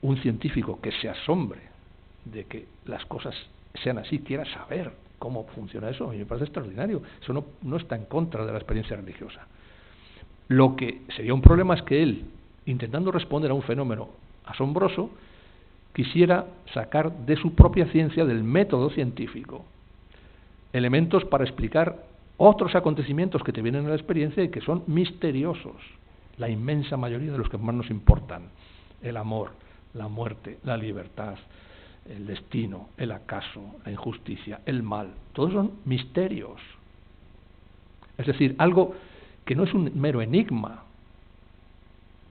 un científico que se asombre de que las cosas sean así, quiera saber cómo funciona eso, a mí me parece extraordinario. Eso no está en contra de la experiencia religiosa. Lo que sería un problema es que él, intentando responder a un fenómeno asombroso, quisiera sacar de su propia ciencia, del método científico, elementos para explicar otros acontecimientos que te vienen a la experiencia y que son misteriosos, la inmensa mayoría de los que más nos importan: el amor, la muerte, la libertad, el destino, el acaso, la injusticia, el mal. Todos son misterios. Es decir, algo que no es un mero enigma,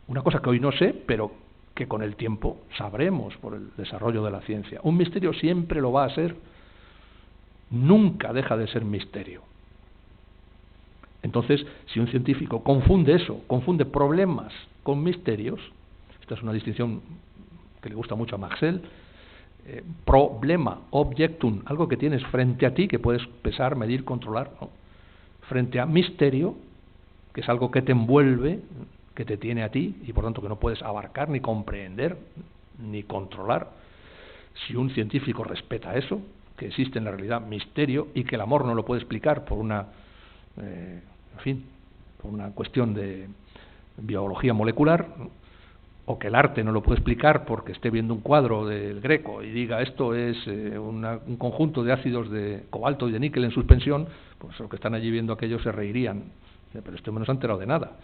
una cosa que hoy no sé, pero que con el tiempo sabremos por el desarrollo de la ciencia. Un misterio siempre lo va a ser, nunca deja de ser misterio. Entonces, si un científico confunde eso, confunde problemas con misterios, esta es una distinción que le gusta mucho a Maxell, problema, objectum, algo que tienes frente a ti, que puedes pesar, medir, controlar, ¿no?, frente a misterio, que es algo que te envuelve, que te tiene a ti, y por tanto que no puedes abarcar, ni comprender, ni controlar. Si un científico respeta eso, que existe en la realidad misterio, y que el amor no lo puede explicar por una por una cuestión de biología molecular, ¿no?, o que el arte no lo puede explicar porque esté viendo un cuadro del Greco y diga esto es un conjunto de ácidos de cobalto y de níquel en suspensión, pues los que están allí viendo aquello se reirían. Pero este hombre no se ha enterado de nada.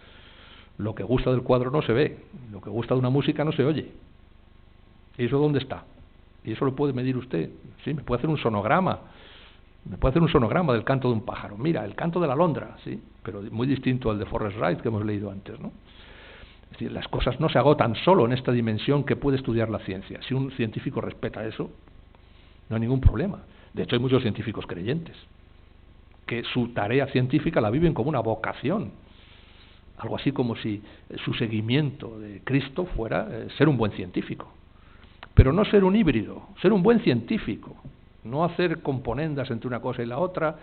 Lo que gusta del cuadro no se ve, lo que gusta de una música no se oye. ¿Y eso dónde está? ¿Y eso lo puede medir usted? Sí, me puede hacer un sonograma. Me puede hacer un sonograma del canto de un pájaro. Mira, el canto de la alondra, sí, pero muy distinto al de Forrest Wright que hemos leído antes, ¿no? Es decir, las cosas no se agotan solo en esta dimensión que puede estudiar la ciencia. Si un científico respeta eso, no hay ningún problema. De hecho, hay muchos científicos creyentes que su tarea científica la viven como una vocación. Algo así como si su seguimiento de Cristo fuera ser un buen científico. Pero no ser un híbrido, ser un buen científico. No hacer componendas entre una cosa y la otra,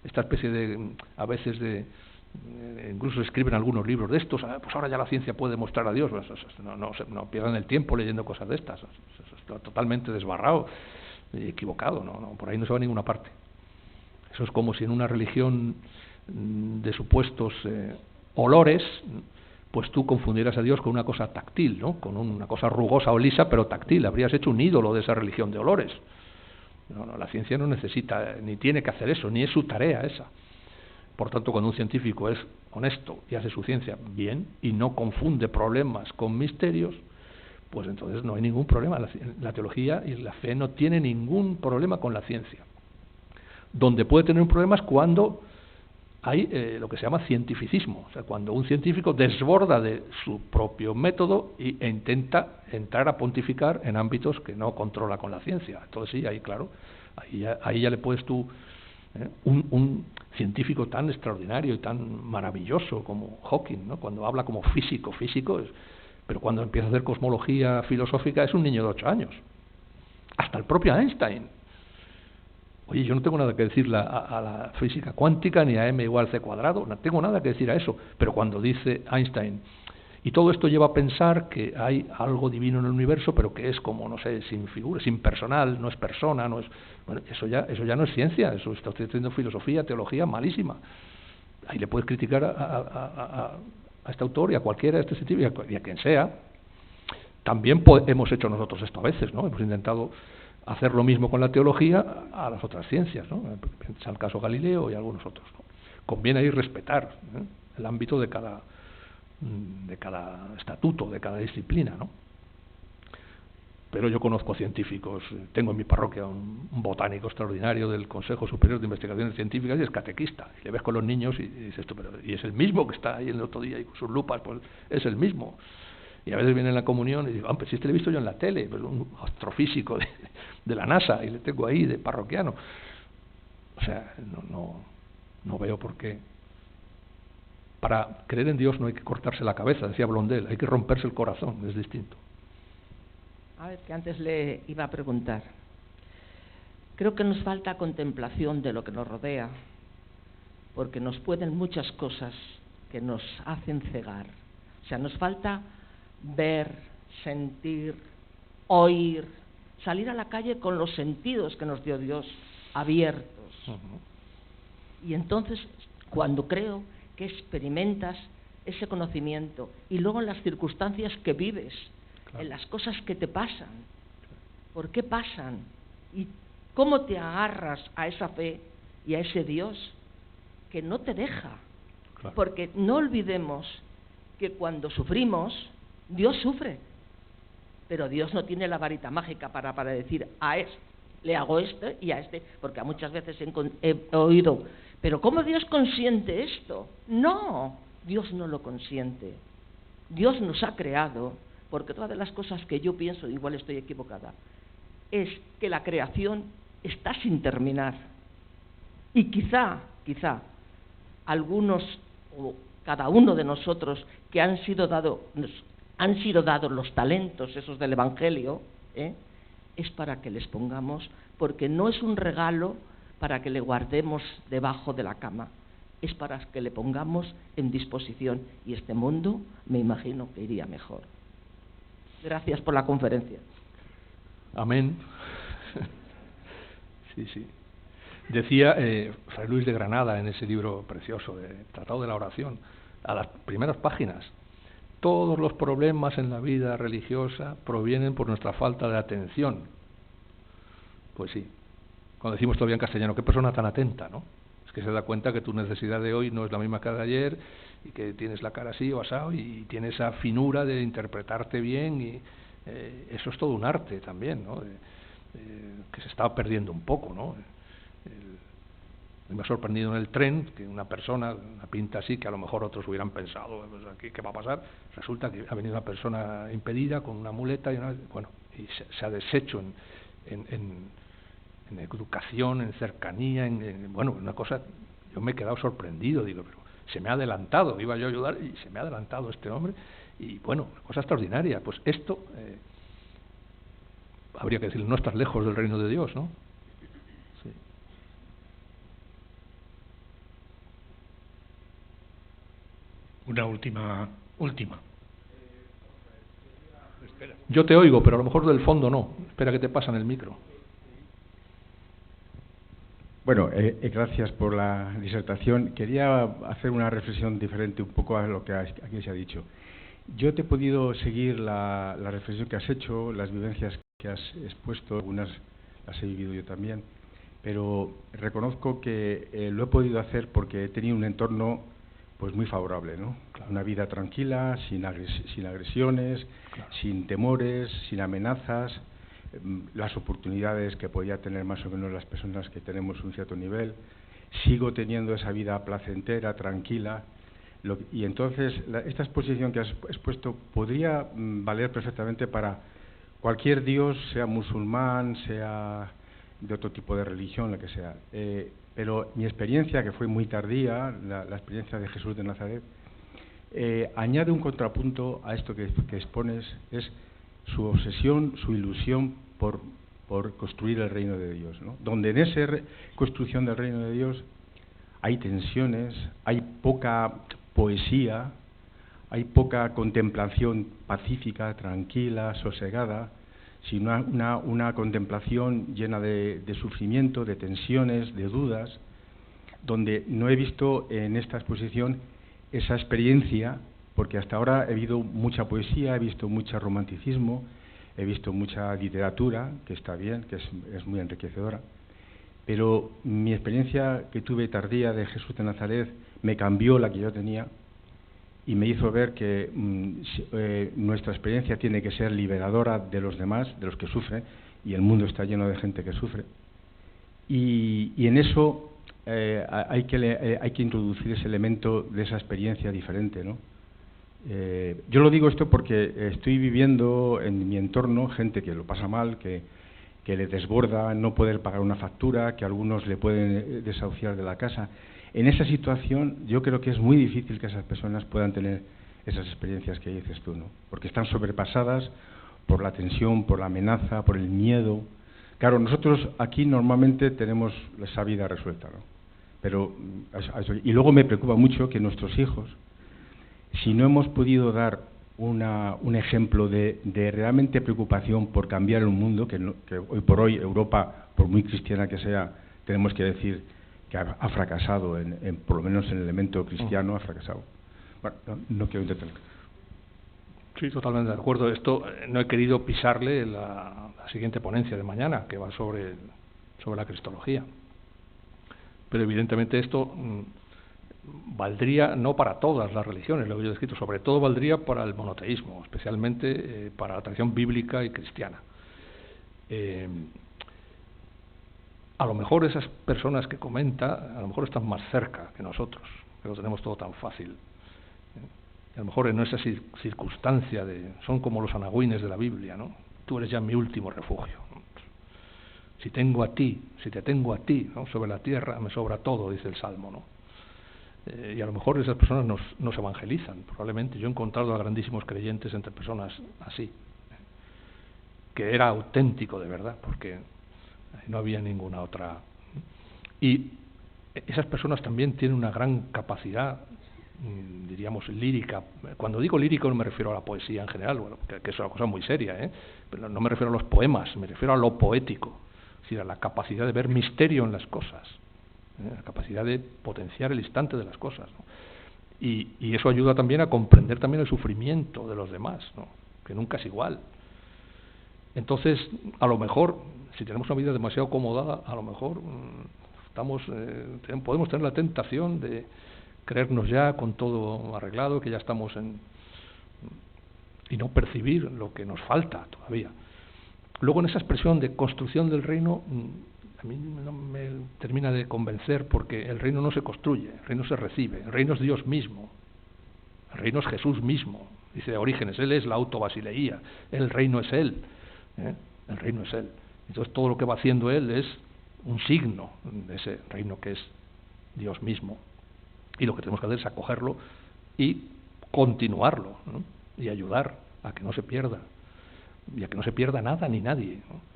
esta especie de, a veces de, incluso escriben algunos libros de estos, pues ahora ya la ciencia puede demostrar a Dios. No pierdan el tiempo leyendo cosas de estas. Eso está totalmente desbarrado y equivocado, no, por ahí no se va a ninguna parte. Eso es como si en una religión de supuestos olores, pues tú confundieras a Dios con una cosa táctil, ¿no?, con una cosa rugosa o lisa, pero táctil. Habrías hecho un ídolo de esa religión de olores. No, la ciencia no necesita, ni tiene que hacer eso, ni es su tarea esa. Por tanto, cuando un científico es honesto y hace su ciencia bien y no confunde problemas con misterios, pues entonces no hay ningún problema. La teología y la fe no tienen ningún problema con la ciencia. Donde puede tener un problema es cuando hay lo que se llama cientificismo, o sea, cuando un científico desborda de su propio método e intenta entrar a pontificar en ámbitos que no controla con la ciencia. Entonces sí, ahí claro, ahí ya le puedes tú, un científico tan extraordinario y tan maravilloso como Hawking, ¿no? Cuando habla como físico pero cuando empieza a hacer cosmología filosófica es un niño de 8 años. Hasta el propio Einstein. Oye, yo no tengo nada que decirle a la física cuántica ni a m = c², no tengo nada que decir a eso, pero cuando dice Einstein, y todo esto lleva a pensar que hay algo divino en el universo, pero que es como, no sé, sin figura, sin personal, no es persona, no es... Bueno, eso ya no es ciencia, eso está haciendo filosofía, teología malísima. Ahí le puedes criticar a este autor y a cualquiera de este científico y a quien sea. También hemos hecho nosotros esto a veces, ¿no? Hemos intentado hacer lo mismo con la teología a las otras ciencias, ¿no? Piensa el caso Galileo y algunos otros, ¿no? Conviene ahí respetar el ámbito de cada estatuto, de cada disciplina, ¿no? Pero yo conozco científicos, tengo en mi parroquia un botánico extraordinario del Consejo Superior de Investigaciones Científicas y es catequista, y le ves con los niños y dices tú, pero y es el mismo que está ahí el otro día y con sus lupas, pues es el mismo. Y a veces viene en la comunión y digo, pues si este lo he visto yo en la tele, pues un astrofísico de la NASA, y le tengo ahí de parroquiano. O sea, no veo por qué. Para creer en Dios no hay que cortarse la cabeza, decía Blondel, hay que romperse el corazón, es distinto. A ver, que antes le iba a preguntar. Creo que nos falta contemplación de lo que nos rodea, porque nos pueden muchas cosas que nos hacen cegar. O sea, nos falta ver, sentir, oír, salir a la calle con los sentidos que nos dio Dios abiertos. Y entonces, cuando creo que experimentas ese conocimiento y luego en las circunstancias que vives, claro, en las cosas que te pasan, ¿por qué pasan? Y cómo te agarras a esa fe y a ese Dios que no te deja. Claro. Porque no olvidemos que cuando sufrimos, Dios sufre, pero Dios no tiene la varita mágica para decir a este le hago esto y a este, porque muchas veces he oído, pero ¿cómo Dios consiente esto? No, Dios no lo consiente. Dios nos ha creado, porque todas las cosas que yo pienso, igual estoy equivocada, es que la creación está sin terminar. Y quizá, algunos o cada uno de nosotros que han sido dados los talentos esos del Evangelio, es para que les pongamos, porque no es un regalo para que le guardemos debajo de la cama, es para que le pongamos en disposición, y este mundo me imagino que iría mejor. Gracias por la conferencia. Amén. Sí. Decía Fray Luis de Granada en ese libro precioso, Tratado de la Oración, a las primeras páginas: todos los problemas en la vida religiosa provienen por nuestra falta de atención. Pues sí, cuando decimos todavía en castellano, qué persona tan atenta, ¿no? Es que se da cuenta que tu necesidad de hoy no es la misma que la de ayer, y que tienes la cara así o asado, y tienes esa finura de interpretarte bien, y eso es todo un arte también, ¿no? Que se está perdiendo un poco, ¿no? Me ha sorprendido en el tren que una persona, una pinta así, que a lo mejor otros hubieran pensado, pues aquí, ¿qué va a pasar? Resulta que ha venido una persona impedida con una muleta y se ha deshecho en educación, en cercanía, una cosa. Yo me he quedado sorprendido, digo, pero se me ha adelantado, iba yo a ayudar y se me ha adelantado este hombre, y bueno, una cosa extraordinaria. Pues esto, habría que decir, no estás lejos del reino de Dios, ¿no? Sí. Una última. Espera. Yo te oigo, pero a lo mejor del fondo no. Espera que te pasan el micro. Bueno, gracias por la disertación. Quería hacer una reflexión diferente un poco a lo que aquí se ha dicho. Yo te he podido seguir la reflexión que has hecho, las vivencias que has expuesto, algunas las he vivido yo también, pero reconozco que lo he podido hacer porque he tenido un entorno pues muy favorable, ¿no? Claro. Una vida tranquila, sin agresiones, claro, sin temores, sin amenazas, las oportunidades que podía tener más o menos las personas que tenemos un cierto nivel. Sigo teniendo esa vida placentera, tranquila. Y entonces, esta exposición que has expuesto podría valer perfectamente para cualquier Dios, sea musulmán, sea de otro tipo de religión, lo que sea. Pero mi experiencia, que fue muy tardía, la experiencia de Jesús de Nazaret, añade un contrapunto a esto que expones, es su obsesión, su ilusión por construir el reino de Dios, ¿no? Donde en esa construcción del reino de Dios hay tensiones, hay poca poesía, hay poca contemplación pacífica, tranquila, sosegada, sino una contemplación llena de sufrimiento, de tensiones, de dudas, donde no he visto en esta exposición esa experiencia, porque hasta ahora he visto mucha poesía, he visto mucho romanticismo, he visto mucha literatura, que está bien, que es muy enriquecedora, pero mi experiencia que tuve tardía de Jesús de Nazaret me cambió la que yo tenía y me hizo ver que nuestra experiencia tiene que ser liberadora de los demás, de los que sufren, y el mundo está lleno de gente que sufre. Y en eso hay que introducir ese elemento de esa experiencia diferente, ¿no? Yo lo digo esto porque estoy viviendo en mi entorno gente que lo pasa mal, que le desborda no poder pagar una factura, que algunos le pueden desahuciar de la casa. En esa situación yo creo que es muy difícil que esas personas puedan tener esas experiencias que dices tú, ¿no? Porque están sobrepasadas por la tensión, por la amenaza, por el miedo. Claro, nosotros aquí normalmente tenemos esa vida resuelta, ¿no? Pero, y luego me preocupa mucho que nuestros hijos, si no hemos podido dar un ejemplo de realmente preocupación por cambiar un mundo, que hoy por hoy Europa, por muy cristiana que sea, tenemos que decir que ha fracasado, por lo menos en el elemento cristiano ha fracasado. Bueno, no quiero intentar. Sí, totalmente de acuerdo. Esto no he querido pisarle la siguiente ponencia de mañana, que va sobre la cristología. Pero evidentemente esto valdría no para todas las religiones, lo que yo he escrito, sobre todo valdría para el monoteísmo, especialmente para la tradición bíblica y cristiana. A lo mejor esas personas que comenta, a lo mejor están más cerca que nosotros, que lo tenemos todo tan fácil. A lo mejor en esa circunstancia son como los anagüines de la Biblia, ¿no? Tú eres ya mi último refugio. Si te tengo a ti, ¿no? Sobre la tierra me sobra todo, dice el Salmo, ¿no? Y a lo mejor esas personas nos evangelizan, probablemente. Yo he encontrado a grandísimos creyentes entre personas así, que era auténtico de verdad, porque no había ninguna otra. Y esas personas también tienen una gran capacidad, diríamos, lírica. Cuando digo lírico no me refiero a la poesía en general, bueno, que es una cosa muy seria, pero no me refiero a los poemas, me refiero a lo poético, es decir, a la capacidad de ver misterio en las cosas, la capacidad de potenciar el instante de las cosas, ¿no? Y eso ayuda también a comprender también el sufrimiento de los demás, ¿no? Que nunca es igual. Entonces, a lo mejor, si tenemos una vida demasiado acomodada, a lo mejor podemos tener la tentación de creernos ya con todo arreglado, que ya estamos y no percibir lo que nos falta todavía. Luego, en esa expresión de construcción del reino, a mí no me termina de convencer, porque el reino no se construye, el reino se recibe, el reino es Dios mismo, el reino es Jesús mismo. Dice Orígenes, Él es la autobasileía, el reino es Él, el reino es Él. Entonces todo lo que va haciendo Él es un signo de ese reino que es Dios mismo. Y lo que tenemos que hacer es acogerlo y continuarlo, ¿no? Y ayudar a que no se pierda, y a que no se pierda nada ni nadie, ¿no?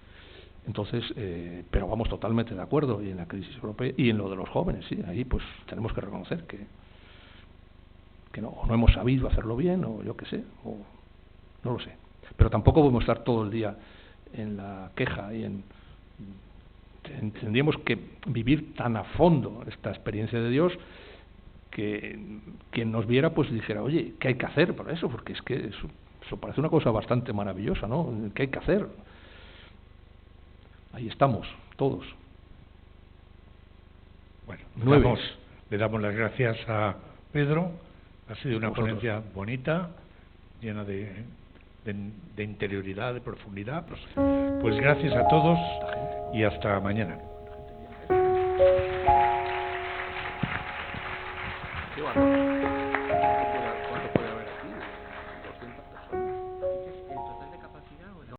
Entonces, pero vamos totalmente de acuerdo, y en la crisis europea y en lo de los jóvenes, sí, ahí pues tenemos que reconocer que no hemos sabido hacerlo bien, o yo qué sé, o no lo sé. Pero tampoco podemos estar todo el día en la queja y tendríamos que vivir tan a fondo esta experiencia de Dios que quien nos viera pues dijera, oye, ¿qué hay que hacer para eso? Porque es que eso parece una cosa bastante maravillosa, ¿no? ¿Qué hay que hacer? Ahí estamos, todos. Bueno, le damos las gracias a Pedro. Ha sido una ponencia bonita, llena de de interioridad, de profundidad. Pues gracias a todos y hasta mañana. Qué bueno.